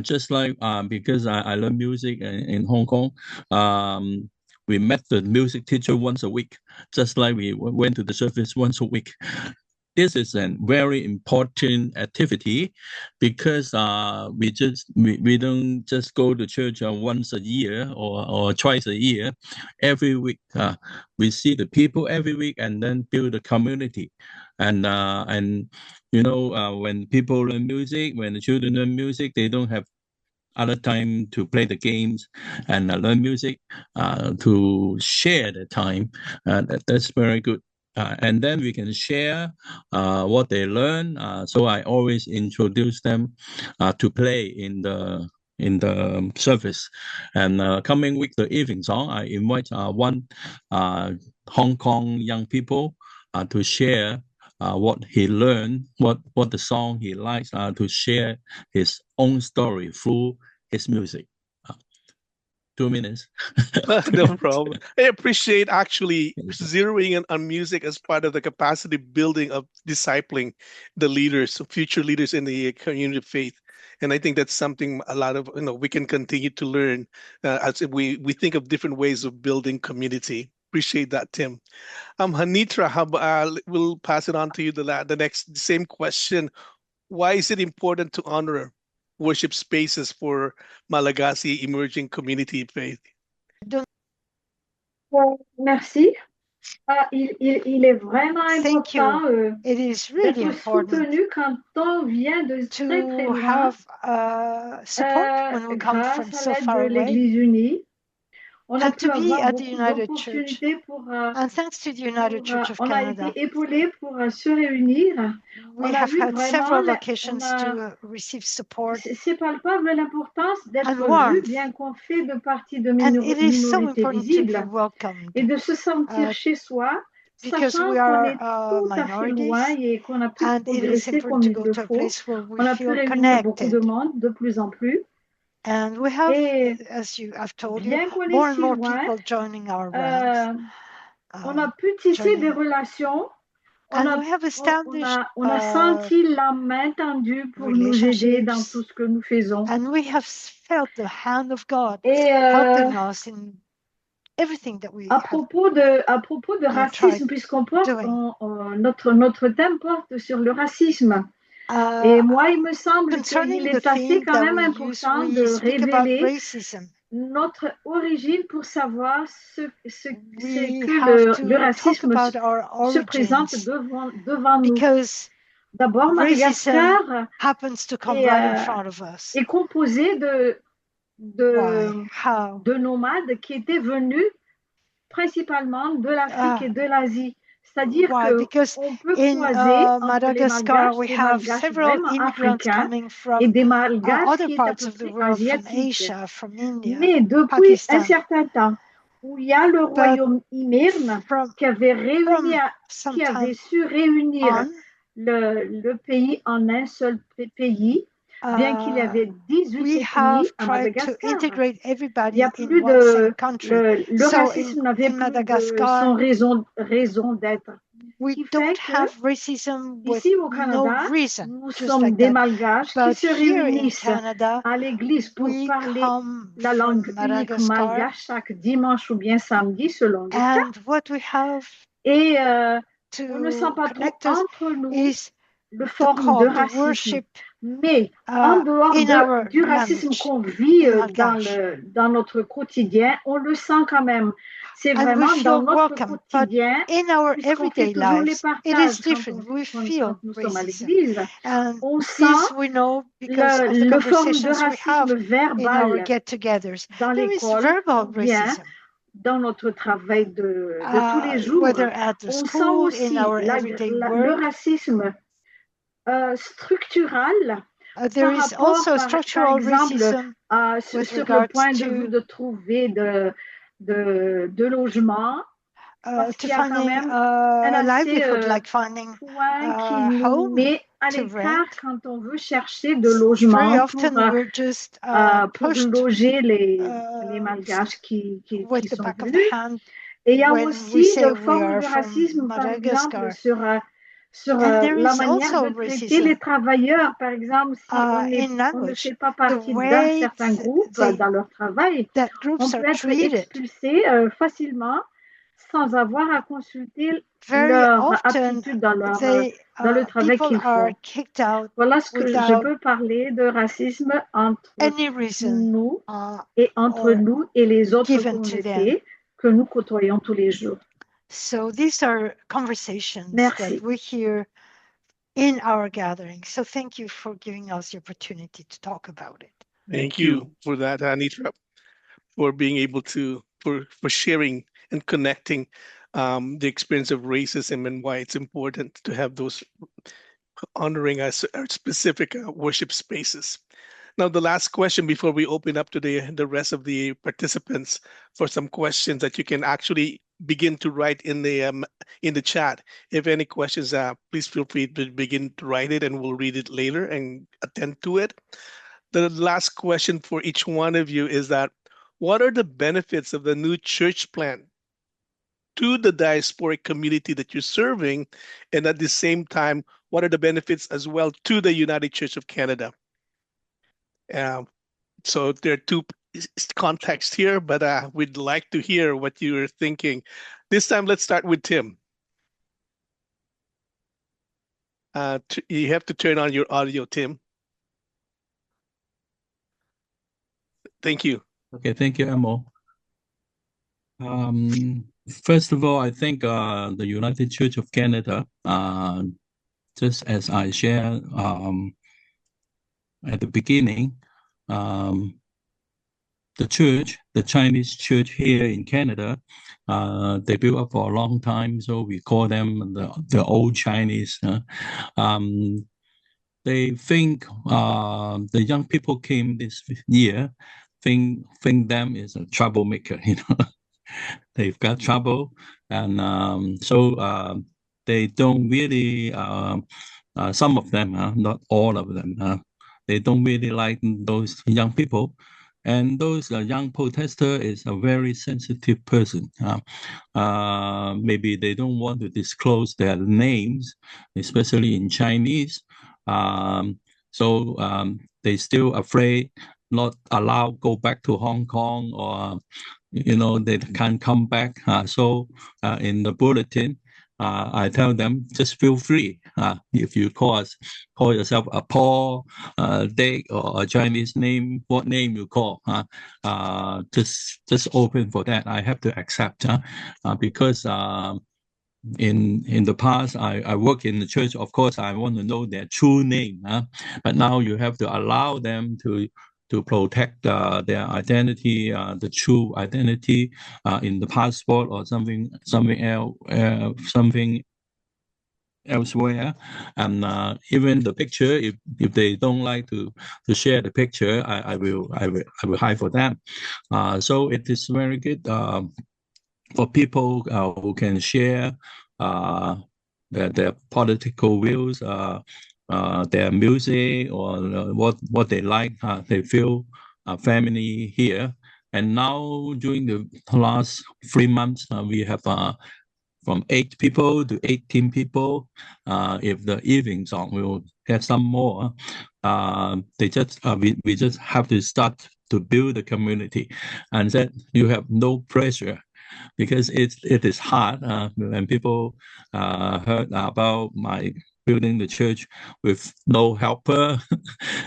just like because I learn music in Hong Kong, we met the music teacher once a week, just like we went to the service once a week. This is a very important activity because we don't just go to church once a year or twice a year. Every week we see the people every week, and then build a community. And when people learn music, when the children learn music, they don't have other time to play the games and learn music, to share the time. That's very good. And then we can share what they learn. So I always introduce them to play in the service. And coming week, the evening song, I invite one Hong Kong young people to share what he learned, what the song he likes, to share his own story through his music. 2 minutes. No problem. I appreciate actually zeroing in on music as part of the capacity building of discipling the leaders, future leaders in the community of faith. And I think that's something a lot of we can continue to learn as we think of different ways of building community. Appreciate that, Tim. Hanitra, we'll pass it on to you. The next same question: why is it important to honor worship spaces for Malagasy emerging community faith? Merci. Il est vraiment important it is really d'être soutenu quand on vient de très très loin, have support when we come from so far away. L'Église unie. On a pu avoir beaucoup d'opportunités and thanks to the United Church of on Canada, a été épaulés pour se réunir. we have had several locations to receive support. C'est palpable l'importance d'être vu, bien qu'on fait de partie de minorités visibles, et de se sentir chez soi, sachant qu'on est tout à fait loin et qu'on a pu progresser comme il le faut. On a pu réunir beaucoup de monde de plus en plus. And we have, as I've told you, more and more people joining our ranks. On a pu tisser des relations. On a senti la main tendue pour nous aider dans tout ce que nous faisons. And we have felt the hand of God helping us in everything that we à propos de racisme, puisqu'on porte notre thème porte sur le racisme. Et moi, il me semble qu'il est assez quand même important de révéler notre origine pour savoir ce que le racisme se présente devant nous. D'abord, Madagascar est composé de nomades qui étaient venus principalement de l'Afrique et de l'Asie. C'est-à-dire qu'on peut croiser entre les Malgaches vraiment africains et des Malgaches qui étaient à peu près asiatiques. Mais depuis un certain temps, où il y a le royaume Imirn qui avait su réunir le pays en un seul pays, bien qu'il y avait 18 ethnies à Madagascar. Il y a plus le racisme n'avait plus son raison d'être. We don't have racism with ici au Canada, no reason. Nous sommes des Malgaches qui se réunissent à l'église pour parler la langue unique malgache chaque dimanche ou bien samedi selon les cas. Et on ne sent pas trop entre nous de forme de racisme. Mais en dehors du racisme qu'on vit dans notre quotidien, on le sent quand même. C'est vraiment dans notre quotidien, puisqu'on fait toujours les partages quand nous sommes à l'église. On sent le forme de racisme verbal dans l'école, bien dans notre travail de tous les jours. On sent aussi le racisme structural. There is also structural racism sur le point de vue de trouver de logement. To finding a livelihood, like finding a home met à l'écart quand on veut chercher de logement pour loger les Malgaches qui sont venus. Et il y a aussi une forme de racisme, par exemple, sur la manière de traiter les travailleurs. Par exemple, si on ne fait pas partie d'un certain groupe dans leur travail, on peut être expulsé facilement sans avoir à consulter leur aptitude dans le travail qu'ils font. Voilà ce que je peux parler de racisme entre nous et entre nous et les autres communautés que nous côtoyons tous les jours. So these are conversations that we hear in our gathering. So thank you for giving us the opportunity to talk about it. Thank you for that, Anitra, for being able to, for sharing and connecting the experience of racism and why it's important to have those honoring our specific worship spaces. Now, the last question before we open up to the rest of the participants for some questions that you can actually begin to write in the chat. If any questions, please feel free to begin to write it and we'll read it later and attend to it. The last question for each one of you is that, what are the benefits of the new church plant to the diasporic community that you're serving? And at the same time, what are the benefits as well to the United Church of Canada? So there are two contexts here, but we'd like to hear what you're thinking. This time, let's start with Tim. You have to turn on your audio, Tim. Thank you. Okay, thank you, Emo. First of all, I think the United Church of Canada, just as I shared at the beginning, church, the Chinese church here in Canada, they built up for a long time, so we call them the old Chinese. They think the young people came this year, think them is a troublemaker, They've got trouble, and so they don't really. Some of them, not all of them, they don't really like those young people. And those young protester is a very sensitive person. Maybe they don't want to disclose their names, especially in Chinese. So they still afraid, not allowed go back to Hong Kong, or they can't come back. So in the bulletin, I tell them, just feel free. If you call yourself a Paul, Dick, or a Chinese name, what name you call, just open for that. I have to accept, because in the past, I work in the church. Of course, I want to know their true name. But now you have to allow them to protect their identity, the true identity, in the passport or something else, something elsewhere. And even the picture, if they don't like to share the picture, I will hide for them. So it is very good for people who can share their political views, their music, or what they like. They feel family here. And now during the last 3 months, we have from 8 people to 18 people. If the evening song, we will get some more. We just have to start to build the community, and that you have no pressure, because it is hard when people heard about my building the church with no helper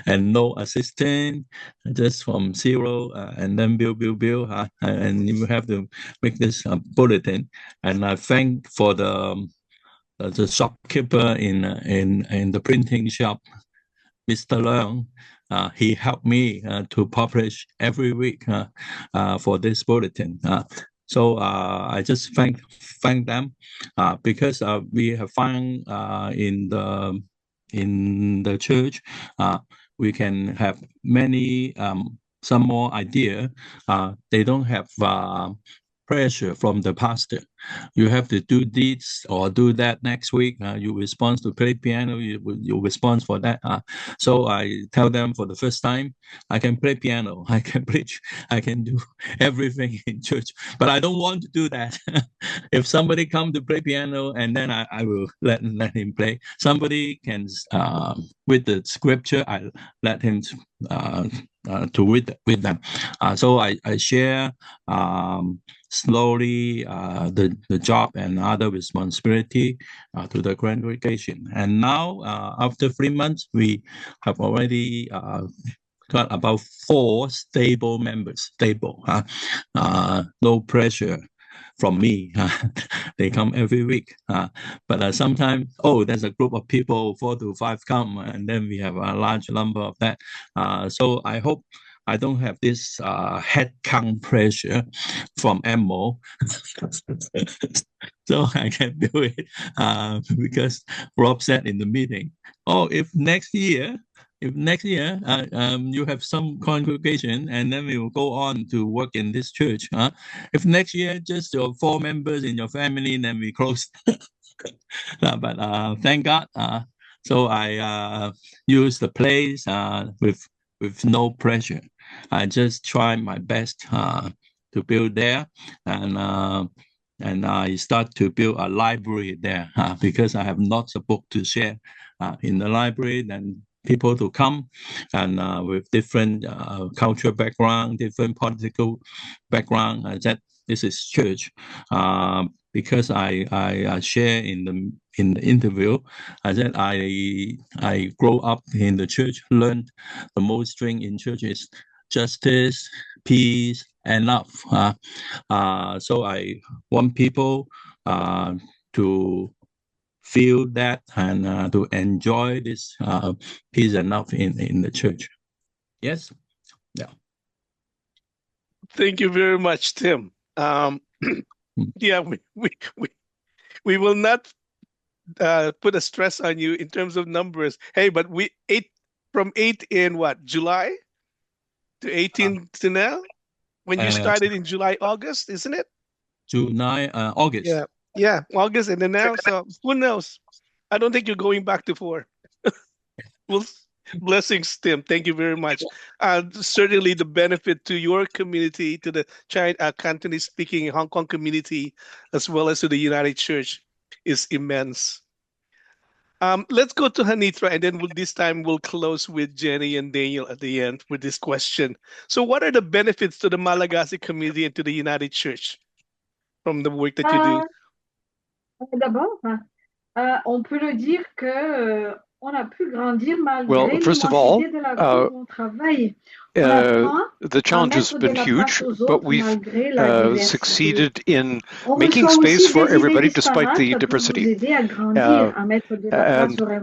and no assistant, just from zero, and then build, and you have to make this bulletin. And I thank for the shopkeeper in the printing shop, Mr. Leung. He helped me to publish every week for this bulletin. So I just thank them, because we have found in the church we can have many some more idea. They don't have pressure from the pastor. You have to do this or do that next week. You respond to play piano, you respond for that. So I tell them, for the first time, I can play piano, I can preach, I can do everything in church, but I don't want to do that. If somebody come to play piano, and then I will let him play. Somebody can with the scripture, I let him to read with them. So I share slowly the job and other responsibility to the congregation. And now, after 3 months, we have already got about 4 stable members. No pressure from me. They come every week. But sometimes, there's a group of people, 4 to 5 come, and then we have a large number of that. So I hope I don't have this head count pressure from Emo. So I can do it because Rob said in the meeting, if next year you have some congregation, and then we will go on to work in this church. If next year just your 4 members in your family, then we close. But thank God. So I use the place with no pressure. I just try my best to build there, and I start to build a library there because I have lots of books to share in the library. Then people to come and with different cultural background, different political background. That this is church. Because I share in the interview, I said I grow up in the church, learned the most thing in church is justice, peace, and love. So I want people to feel that and to enjoy this peace and love in the church. Yes? Yeah. Thank you very much, Tim. Yeah, we will not put a stress on you in terms of numbers. Hey, but from 8 in what, July to 18 to now? When you started in July, August, isn't it? July, August. Yeah, August, and then now. So who knows? I don't think you're going back to 4. Well, blessings, Tim. Thank you very much. Certainly, the benefit to your community, to the Cantonese-speaking Hong Kong community, as well as to the United Church, is immense. Let's go to Hanitra, and then this time we'll close with Jenny and Daniel at the end with this question. So what are the benefits to the Malagasy community and to the United Church from the work that you do? D'abord, on peut le dire que on a pu grandir malgré l'immensité de la vie où on travaille. The challenge has been huge, but we've succeeded in making space for everybody despite the diversity. And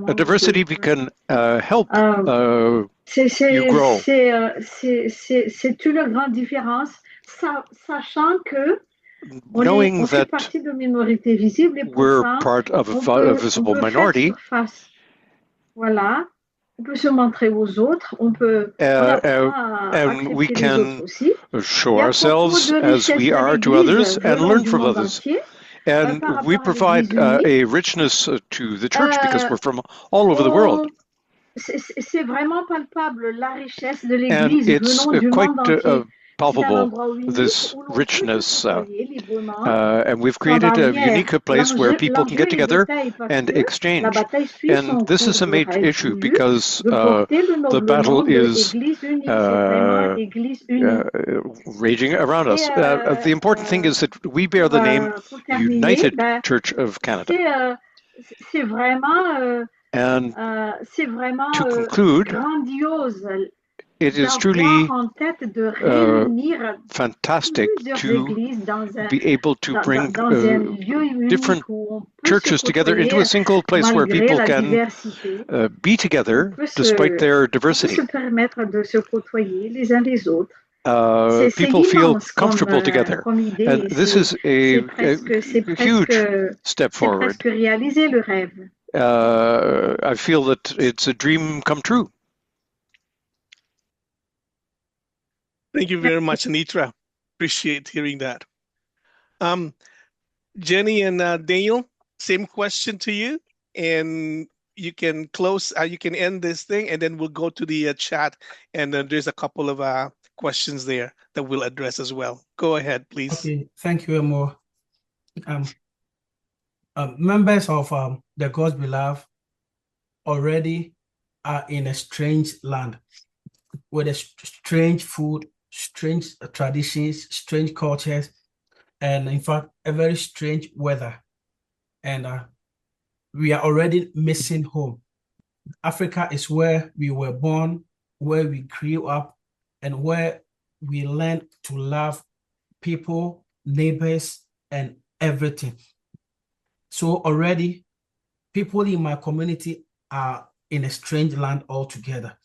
a diversity can help you grow. C'est une grande différence, sachant que knowing that we're part of a visible minority. Voilà. On peut se montrer aux autres, on peut and we can show ourselves as we are to others and learn from others. And we provide a richness to the church because we're from all over the world. C'est vraiment palpable la richesse de l'Église venant du monde entier. Palpable, this richness, and we've created a unique place where people can get together and exchange. And this is a major issue because the battle is raging around us. The important thing is that we bear the name United Church of Canada. And to conclude, it is truly fantastic to be able to bring different churches together into a single place where people can be together despite their diversity. People feel comfortable together. And this is a huge step forward. I feel that it's a dream come true. Thank you very much, Anitra. Appreciate hearing that. Jenny and Daniel, same question to you, and you can close. You can end this thing, and then we'll go to the chat, and then there's a couple of questions there that we'll address as well. Go ahead, please. Okay, thank you, Emo. Members of the God's Beloved already are in a strange land with a strange food, strange traditions, strange cultures, and in fact, a very strange weather. And we are already missing home. Africa is where we were born, where we grew up, and where we learned to love people, neighbors, and everything. So already, people in my community are in a strange land altogether.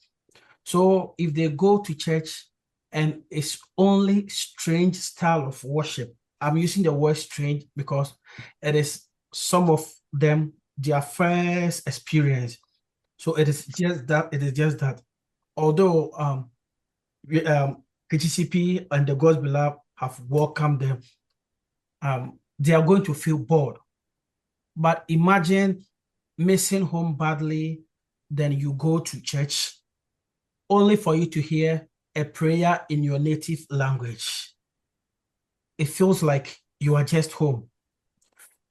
So if they go to church and it's only strange style of worship, I'm using the word strange because it is some of them their first experience. So it is just that. Although KGCP and the God's Beloved have welcomed them, they are going to feel bored. But imagine missing home badly, then you go to church only for you to hear a prayer in your native language. It feels like you are just home.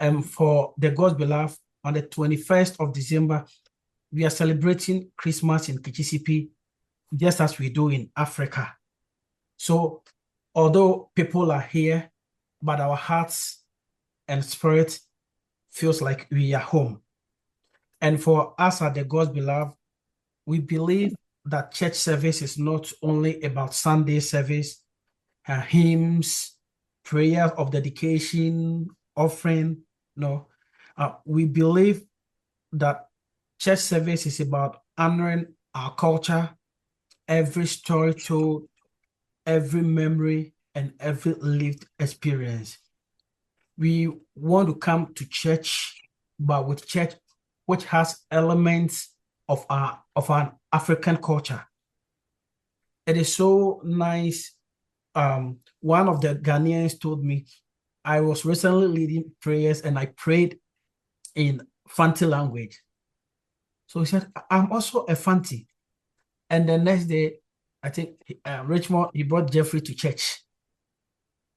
And for the God's Beloved, on the 21st of December, we are celebrating Christmas in KGCP, just as we do in Africa. So although people are here, but our hearts and spirit feels like we are home. And for us at the God's Beloved, we believe that church service is not only about Sunday service, hymns, prayer of dedication, offering. No, we believe that church service is about honoring our culture, every story told, every memory, and every lived experience. We want to come to church, but with church which has elements of an African culture. It is so nice. One of the Ghanaians told me, I was recently leading prayers and I prayed in Fanti language. So he said, I'm also a Fanti. And the next day, I think Richmond, he brought Jeffrey to church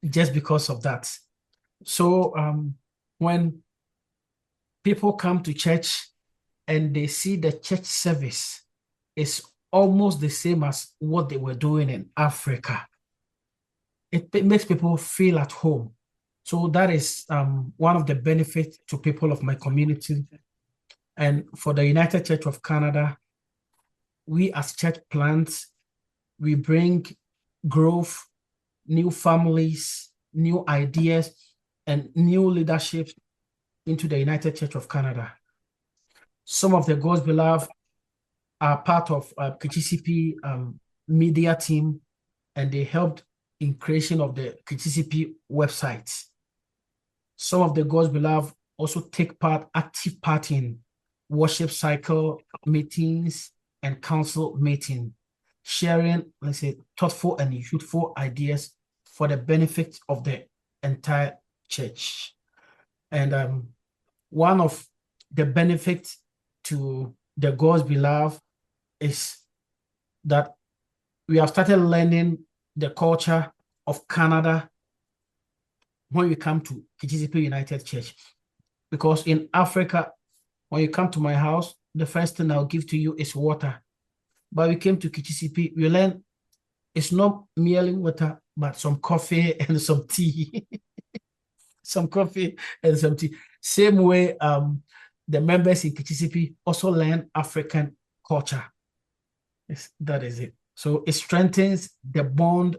just because of that. So when people come to church and they see the church service, it's almost the same as what they were doing in Africa. It makes people feel at home. So that is one of the benefits to people of my community. And for the United Church of Canada, we as church plants, we bring growth, new families, new ideas, and new leadership into the United Church of Canada. Some of the God's Beloved are part of KCCP media team, and they helped in creation of the KCCP website. Some of the God's Beloved also take active part in worship cycle meetings and council meeting, sharing, let's say, thoughtful and youthful ideas for the benefit of the entire church. And one of the benefits to the God's Beloved is that we have started learning the culture of Canada when we come to KCCP United Church. Because in Africa, when you come to my house, the first thing I'll give to you is water. But we came to KCCP, we learned it's not merely water, but some coffee and some tea. Some coffee and some tea. Same way, the members in KCCP also learn African culture. That is it. So it strengthens the bond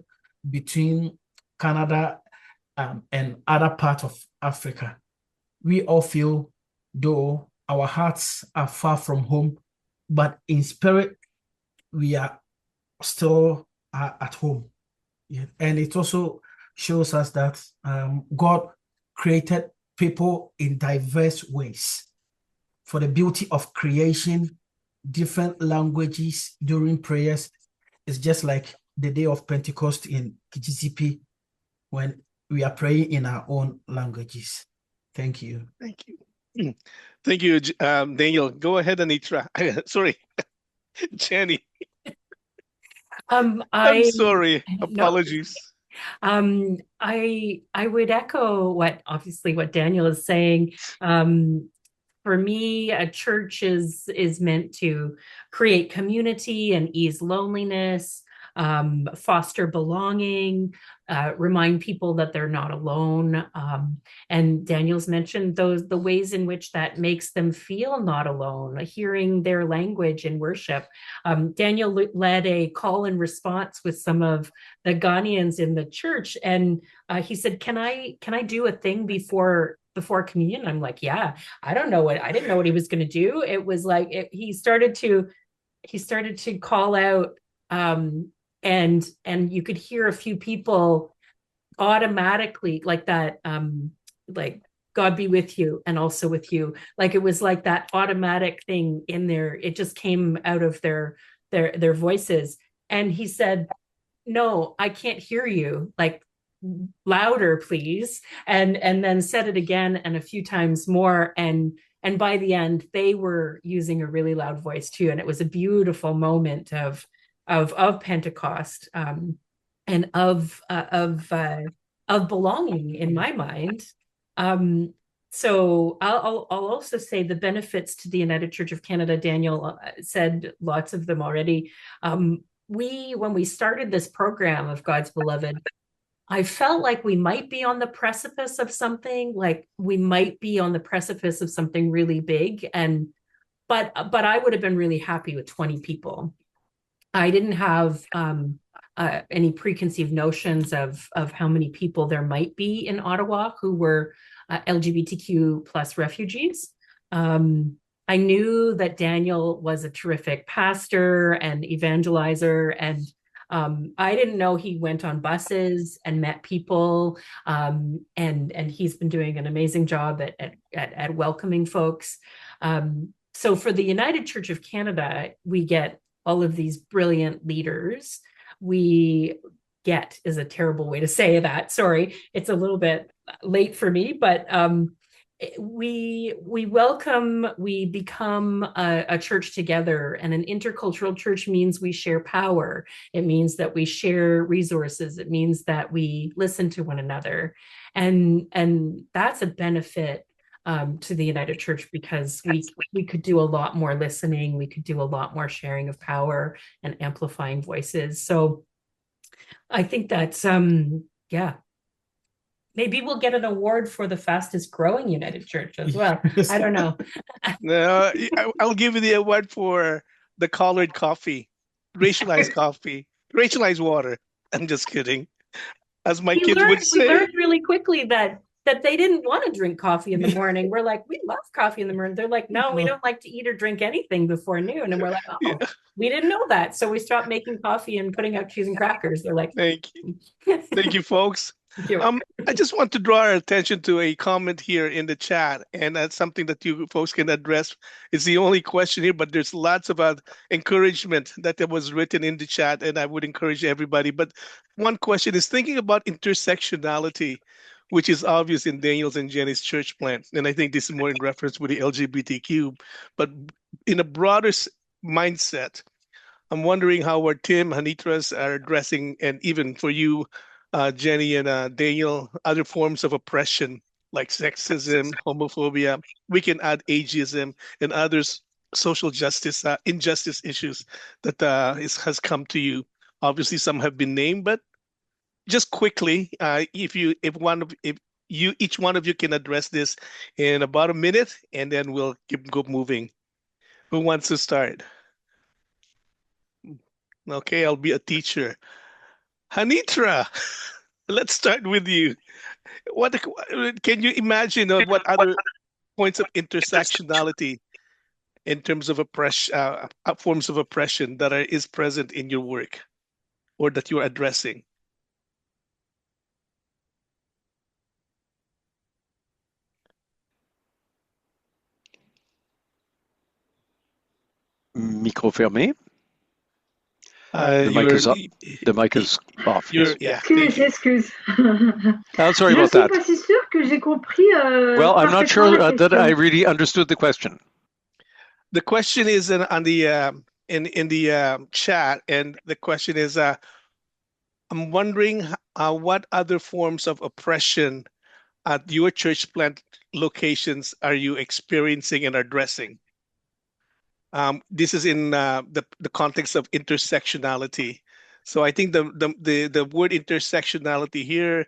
between Canada and other parts of Africa. We all feel, though our hearts are far from home, but in spirit, we are still at home. Yeah. And it also shows us that God created people in diverse ways. For the beauty of creation, different languages during prayers is just like the day of Pentecost in KCCP when we are praying in our own languages. Thank you. Thank you. Thank you, Daniel. Go ahead, Anitra. Sorry, Jenny. I'm sorry. Apologies. No. I would echo what Daniel is saying. For me, a church is meant to create community and ease loneliness, foster belonging, remind people that they're not alone. And Daniel's mentioned the ways in which that makes them feel not alone, hearing their language in worship. Daniel led a call and response with some of the Ghanaians in the church, and he said, "Can I do a thing before communion?" I'm like, yeah, I didn't know what he was going to do. It was like, he started to call out, and you could hear a few people automatically like that, like, God be with you and also with you. Like, it was like that automatic thing in there. It just came out of their voices. And he said, "No, I can't hear you. Like, louder, please." And then said it again and a few times more. And by the end, they were using a really loud voice too. And it was a beautiful moment of Pentecost, and of belonging in my mind. So I'll also say the benefits to the United Church of Canada. Daniel said lots of them already. When we started this program of God's Beloved, I felt like we might be on the precipice of something, like we might be on the precipice of something really big. But I would have been really happy with 20 people. I didn't have any preconceived notions of how many people there might be in Ottawa who were LGBTQ plus refugees. I knew that Daniel was a terrific pastor and evangelizer, and I didn't know he went on buses and met people, and he's been doing an amazing job at welcoming folks. So for the United Church of Canada, we get all of these brilliant leaders. We get is a terrible way to say that. Sorry, it's a little bit late for me, but we welcome, we become a church together, and an intercultural church means we share power. It means that we share resources. It means that we listen to one another, and that's a benefit to the United Church, because we could do a lot more listening. We could do a lot more sharing of power and amplifying voices. So I think that's yeah. Maybe we'll get an award for the fastest growing United Church as well. I don't know. No, I'll give you the award for the colored coffee, racialized coffee, racialized water. I'm just kidding. As my kids would say. We learned really quickly that they didn't want to drink coffee in the morning. We're like, we love coffee in the morning. They're like, no, we don't like to eat or drink anything before noon. And we're like, oh, yeah. We didn't know that. So we stopped making coffee and putting out cheese and crackers. They're like, thank you. Thank you, folks. I just want to draw our attention to a comment here in the chat, and that's something that you folks can address. It's the only question here, but there's lots of encouragement that was written in the chat, and I would encourage everybody. But one question is thinking about intersectionality, which is obvious in Daniel's and Jenny's church plant. And I think this is more in reference with the LGBTQ, but in a broader mindset, I'm wondering how our Tim, Hanitras are addressing, and even for you, Jenny and Daniel, other forms of oppression like sexism, homophobia. We can add ageism and others social justice, injustice issues that has come to you. Obviously, some have been named, but just quickly, if each one of you can address this in about a minute, and then we'll go moving. Who wants to start? Okay, I'll be a teacher. Hanitra, let's start with you. What can you imagine what other points of intersectionality in terms of oppression, forms of oppression that is present in your work or that you're addressing? Micro fermé. The mic is off. Yeah, excuse. Sorry about that. Je suis pas si sûre que j'ai compris. Well, I'm not sure that I really understood the question. The question is on the in the chat, and the question is, I'm wondering what other forms of oppression at your church plant locations are you experiencing and addressing? This is in the context of intersectionality. So I think the word intersectionality here,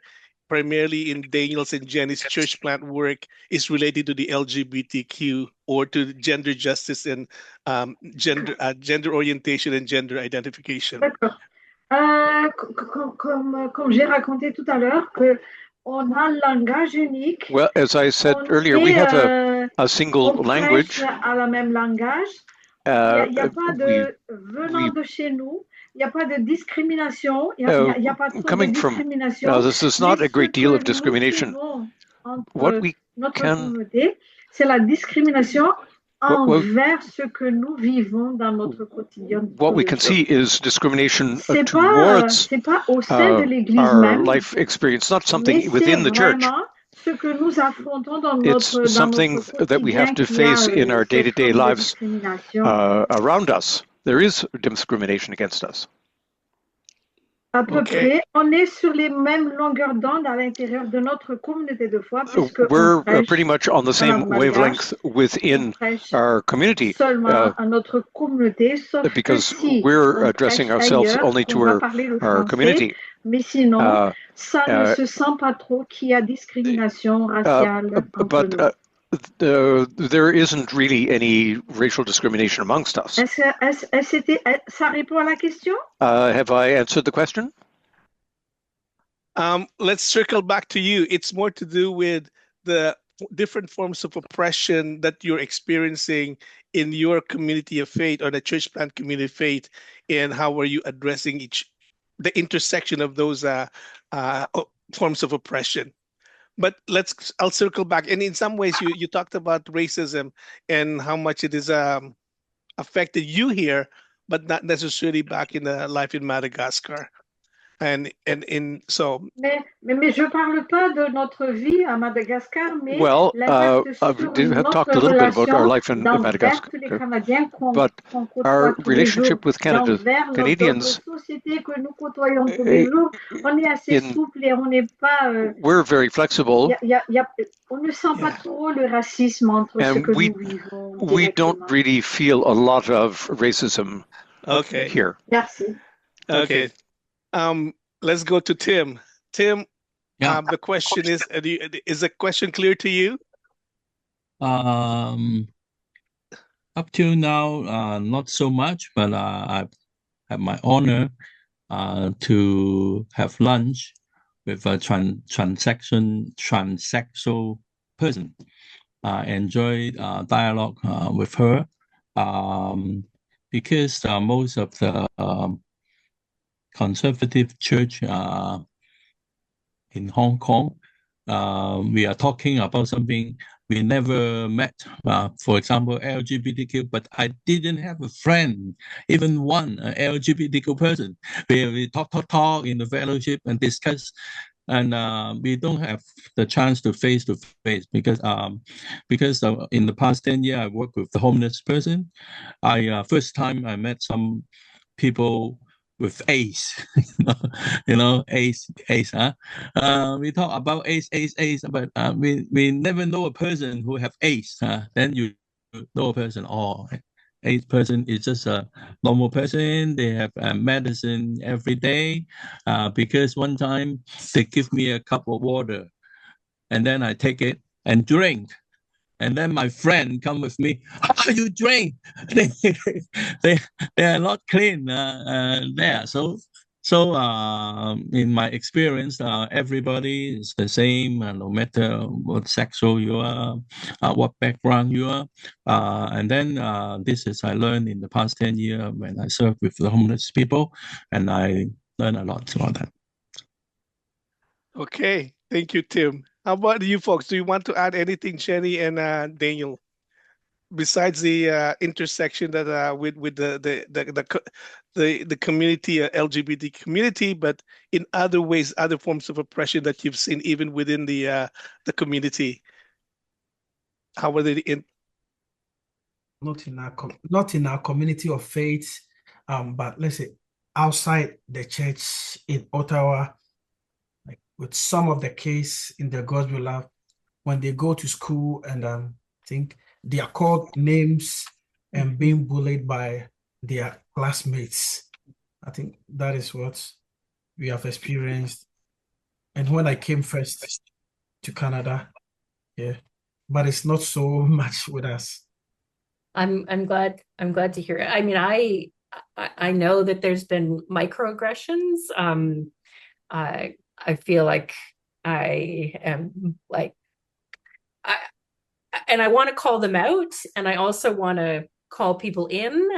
primarily in Daniel's and Jenny's church plant work, is related to the LGBTQ or to gender justice and gender orientation and gender identification. D'accord. Comme j'ai raconté tout à l'heure, que on a un langage unique. Well, as I said earlier, we have a single language. À la même langage. Il n'y a pas de venant de chez nous. Il n'y a pas de discrimination. Il n'y a pas trop de discrimination. This is not a great deal of discrimination. What we can, c'est la discrimination envers ce que nous vivons dans notre quotidien. What we can see is discrimination towards our life experience, not something within the church. It's something that we have to face in our day-to-day lives around us. There is discrimination against us. À peu près, on est sur les mêmes longueurs d'onde à l'intérieur de notre communauté de foi. We're pretty much on the same wavelength within our community because we're addressing ourselves only to our community. Mais sinon, ça ne se sent pas trop qu'il y a discrimination raciale. But there isn't really any racial discrimination amongst us. Ça répond à la question? Have I answered the question? Let's circle back to you. It's more to do with the different forms of oppression that you're experiencing in your community of faith or the church plant community of faith, and how are you addressing the intersection of those forms of oppression. But I'll circle back. And in some ways, you talked about racism and how much it is affected you here, but not necessarily back in the life in Madagascar. Mais je parle pas de notre vie à Madagascar, mais l'impact sur notre relation d'envers les Canadiens qu'on côtoie tous les jours, d'envers d'autres sociétés que nous côtoyons tous les jours. On est assez souple et on n'est pas. We're very flexible. On ne sent pas trop le racisme entre ce que nous vivons. We don't really feel a lot of racism here. Merci. Okay. Let's go to Tim. Tim, the question is the question clear to you? Up till now, not so much, but I have my honor to have lunch with a transsexual person. I enjoyed dialogue with her because most of the conservative church in Hong Kong, we are talking about something we never met. For example, LGBTQ, but I didn't have a friend, even one LGBTQ person. We talk in the fellowship and discuss, and we don't have the chance to face because in the past 10 years I worked with the homeless person. First time I met some people with AIDS, AIDS, huh? We talk about AIDS, but we never know a person who have AIDS. Then you know a person, AIDS person is just a normal person. They have medicine every day. Because one time they give me a cup of water, and then I take it and drink. And then my friend come with me. How you drink? They are not clean there. So in my experience, everybody is the same, no matter what sexual you are, what background you are. And then this is I learned in the past 10 years when I served with the homeless people, and I learned a lot about that. Okay, thank you, Tim. How about you folks? Do you want to add anything, Jenny and Daniel, besides the intersection that with the community, LGBT community, but in other ways, other forms of oppression that you've seen even within the community? How were they Not in our community of faith, but let's say outside the church in Ottawa. With some of the case in the Gospel Lab, when they go to school and think they are called names and being bullied by their classmates. I think that is what we have experienced. And when I came first to Canada, but it's not so much with us. I'm glad to hear it. I mean, I know that there's been microaggressions. I feel like I am and I want to call them out, and I also want to call people in.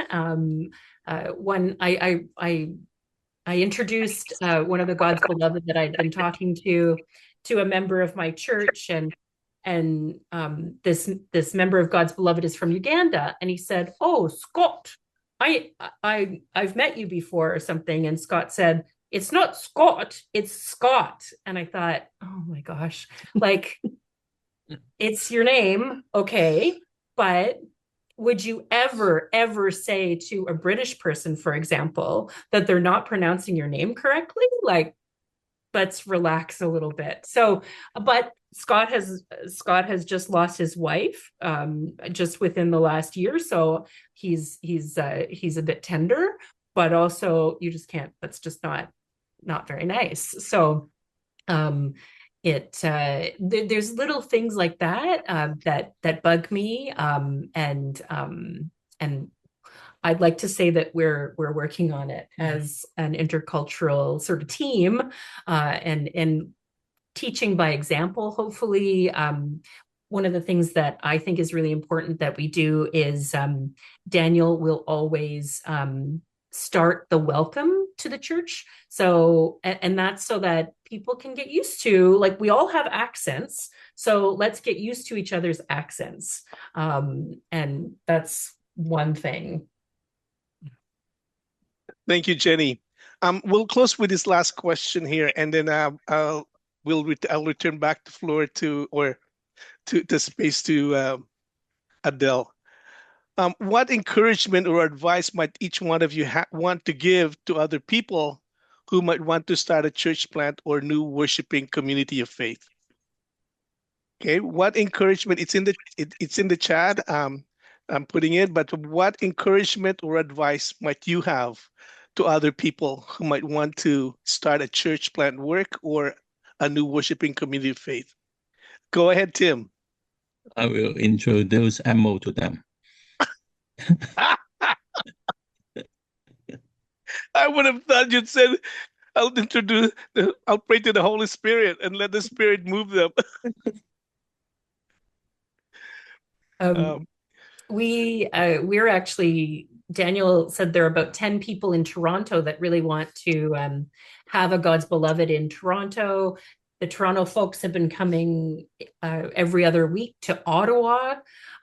When I introduced one of the God's beloved that I'd been talking to a member of my church, and this member of God's beloved is from Uganda, and he said, "Oh, Scott, I've met you before or something," and Scott said, "It's not Scott, it's Scott." And I thought, oh my gosh, like, it's your name, okay, but would you ever say to a British person, for example, that they're not pronouncing your name correctly? Like, let's relax a little bit. So, but Scott has just lost his wife just within the last year, so he's a bit tender, but also you just can't. That's just not very nice. So there's little things like that that bug me, and I'd like to say that we're working on it as an intercultural sort of team, and teaching by example, hopefully. One of the things that I think is really important that we do is Daniel will always start the welcome to the church. So, and that's so that people can get used to, like, we all have accents. So let's get used to each other's accents. And that's one thing. Thank you, Jenny. We'll close with this last question here, and then I'll return back the floor to the space to Adele. What encouragement or advice might each one of you want to give to other people who might want to start a church plant or new worshiping community of faith? Okay, what encouragement? It's in the chat. I'm putting it, but what encouragement or advice might you have to other people who might want to start a church plant work or a new worshiping community of faith? Go ahead, Tim. I will introduce Emo to them. I would have thought you'd said, I'll pray to the Holy Spirit and let the Spirit move them. We're actually, Daniel said there are about 10 people in Toronto that really want to have a God's Beloved in Toronto. The Toronto folks have been coming every other week to Ottawa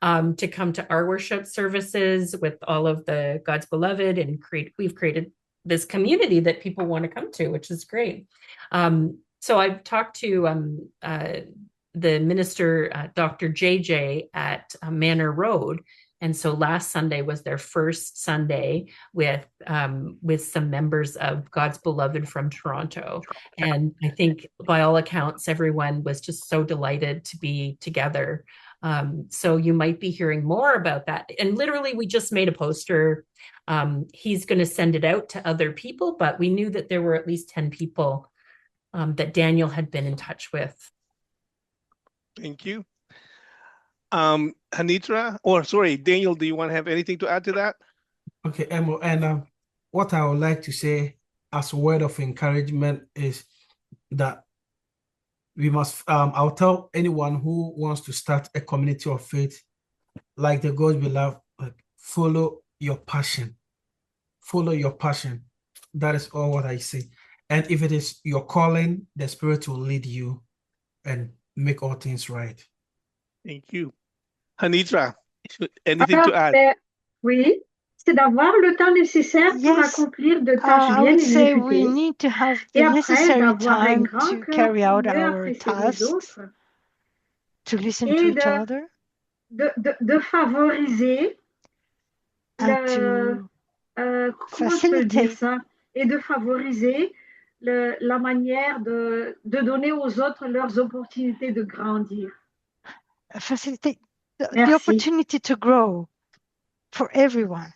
to come to our worship services with all of the God's Beloved, and we've created this community that people want to come to, which is great. So I've talked to the minister, Dr. JJ at Manor Road. And so last Sunday was their first Sunday with some members of God's Beloved from Toronto. And I think by all accounts, everyone was just so delighted to be together. So you might be hearing more about that. And literally, we just made a poster. He's going to send it out to other people, but we knew that there were at least 10 people that Daniel had been in touch with. Thank you. Hanitra, or sorry, Daniel, do you want to have anything to add to that? Okay, Emo, and what I would like to say as a word of encouragement is that we must, I'll tell anyone who wants to start a community of faith, like the God's Beloved, like, follow your passion. Follow your passion. That is all what I say. And if it is your calling, the Spirit will lead you and make all things right. Thank you. Hanitra, anything to add? Oui, c'est d'avoir le temps nécessaire pour accomplir de tâches bien exécutées. We need to have the necessary time to carry out our tasks, to listen to each other, de favoriser, and to facilitate, et de favoriser la manière de donner aux autres leurs opportunités de grandir. Facilitate the opportunity to grow for everyone.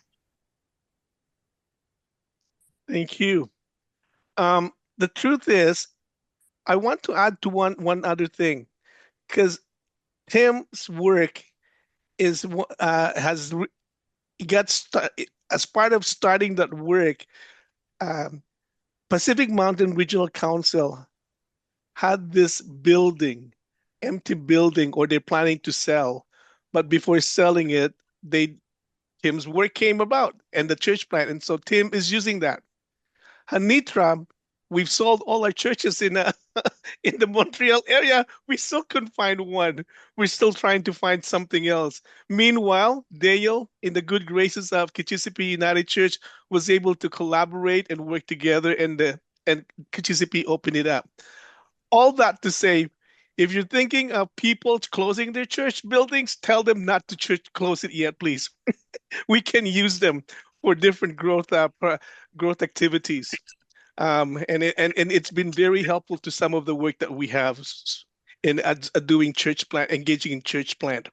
Thank you. The truth is, I want to add to one other thing, because Tim's work is as part of starting that work. Pacific Mountain Regional Council had this empty building, or they're planning to sell, but before selling it, Tim's work came about and the church plant, and so Tim is using that. Hanitra, we've sold all our churches in the Montreal area. We still couldn't find one. We're still trying to find something else. Meanwhile, Daniel, in the good graces of Kichisipi United Church, was able to collaborate and work together, and Kichisipi opened it up. All that to say, if you're thinking of people closing their church buildings, tell them not to close it yet, please. We can use them for different growth activities. And it's been very helpful to some of the work that we have in doing church plant, engaging in church plant.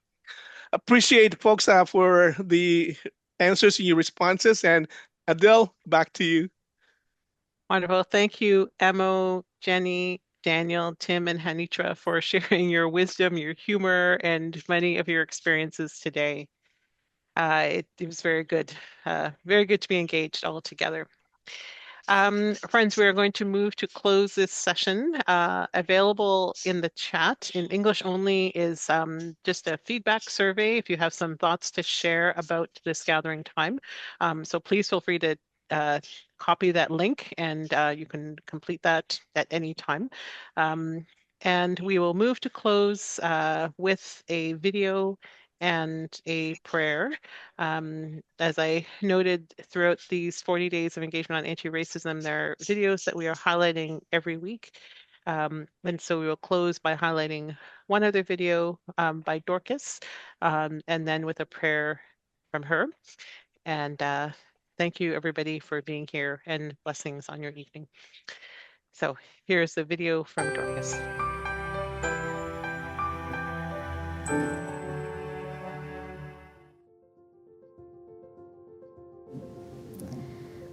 Appreciate folks for the answers and your responses. And Adele, back to you. Wonderful. Thank you, Emo, Jenny, Daniel, Tim, and Hanitra for sharing your wisdom, your humor, and many of your experiences today. It was very good to be engaged all together. Friends, we are going to move to close this session. Available in the chat in English only is just a feedback survey if you have some thoughts to share about this gathering time. So please feel free to copy that link, and you can complete that at any time. And we will move to close with a video and a prayer. As I noted, throughout these 40 days of engagement on anti-racism, there are videos that we are highlighting every week. And so we will close by highlighting one other video by Dorcas, and then with a prayer from her. And thank you, everybody, for being here, and blessings on your evening. So here's the video from Dorcas.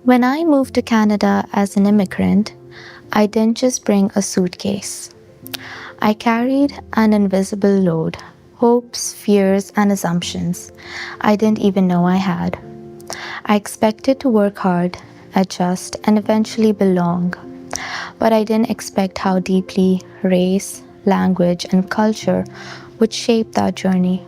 When I moved to Canada as an immigrant, I didn't just bring a suitcase. I carried an invisible load, hopes, fears, and assumptions I didn't even know I had. I expected to work hard, adjust, and eventually belong, but I didn't expect how deeply race, language, and culture would shape that journey.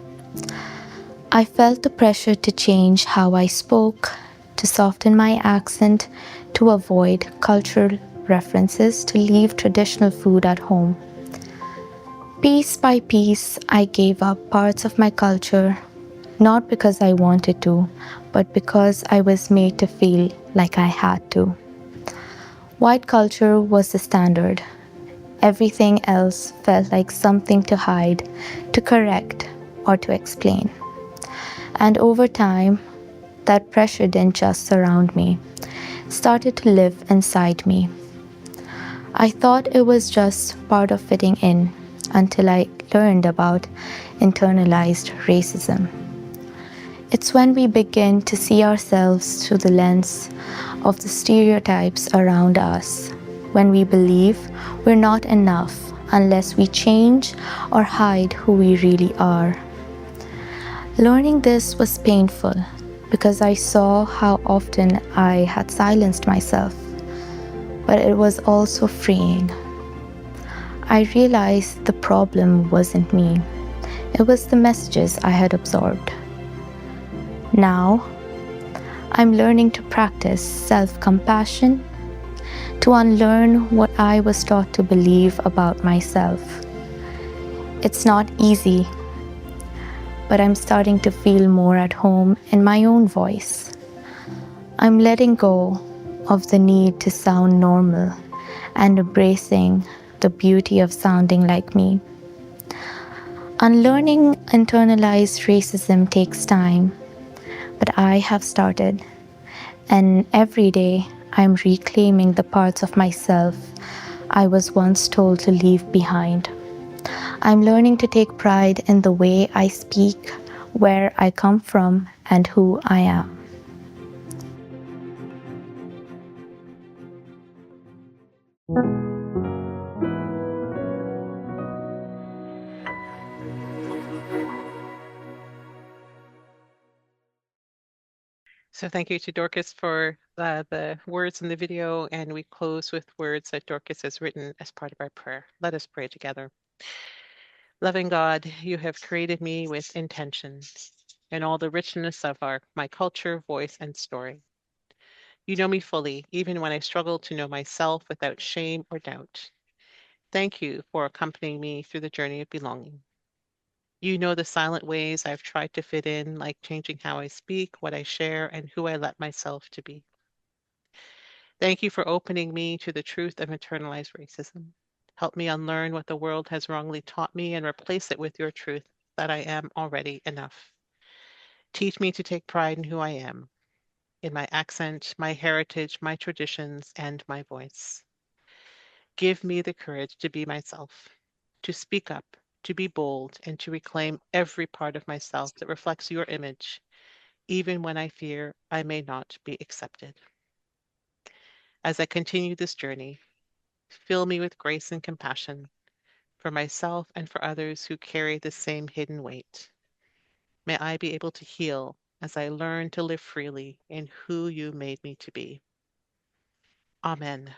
I felt the pressure to change how I spoke, to soften my accent, to avoid cultural references, to leave traditional food at home. Piece by piece, I gave up parts of my culture, not because I wanted to, but because I was made to feel like I had to. White culture was the standard. Everything else felt like something to hide, to correct, or to explain. And over time, that pressure didn't just surround me, it started to live inside me. I thought it was just part of fitting in until I learned about internalized racism. It's when we begin to see ourselves through the lens of the stereotypes around us, when we believe we're not enough unless we change or hide who we really are. Learning this was painful because I saw how often I had silenced myself, but it was also freeing. I realized the problem wasn't me. It was the messages I had absorbed. Now, I'm learning to practice self-compassion, to unlearn what I was taught to believe about myself. It's not easy, but I'm starting to feel more at home in my own voice. I'm letting go of the need to sound normal and embracing the beauty of sounding like me. Unlearning internalized racism takes time, but I have started, and every day I'm reclaiming the parts of myself I was once told to leave behind. I'm learning to take pride in the way I speak, where I come from, and who I am. So thank you to Dorcas for the words in the video, and we close with words that Dorcas has written as part of our prayer. Let us pray together. Loving God, you have created me with intention and all the richness of my culture, voice, and story. You know me fully, even when I struggle to know myself without shame or doubt. Thank you for accompanying me through the journey of belonging. You know the silent ways I've tried to fit in, like changing how I speak, what I share, and who I let myself to be. Thank you for opening me to the truth of internalized racism. Help me unlearn what the world has wrongly taught me and replace it with your truth that I am already enough. Teach me to take pride in who I am, in my accent, my heritage, my traditions, and my voice. Give me the courage to be myself, to speak up, to be bold, and to reclaim every part of myself that reflects your image, even when I fear I may not be accepted. As I continue this journey, fill me with grace and compassion for myself and for others who carry the same hidden weight. May I be able to heal as I learn to live freely in who you made me to be. Amen.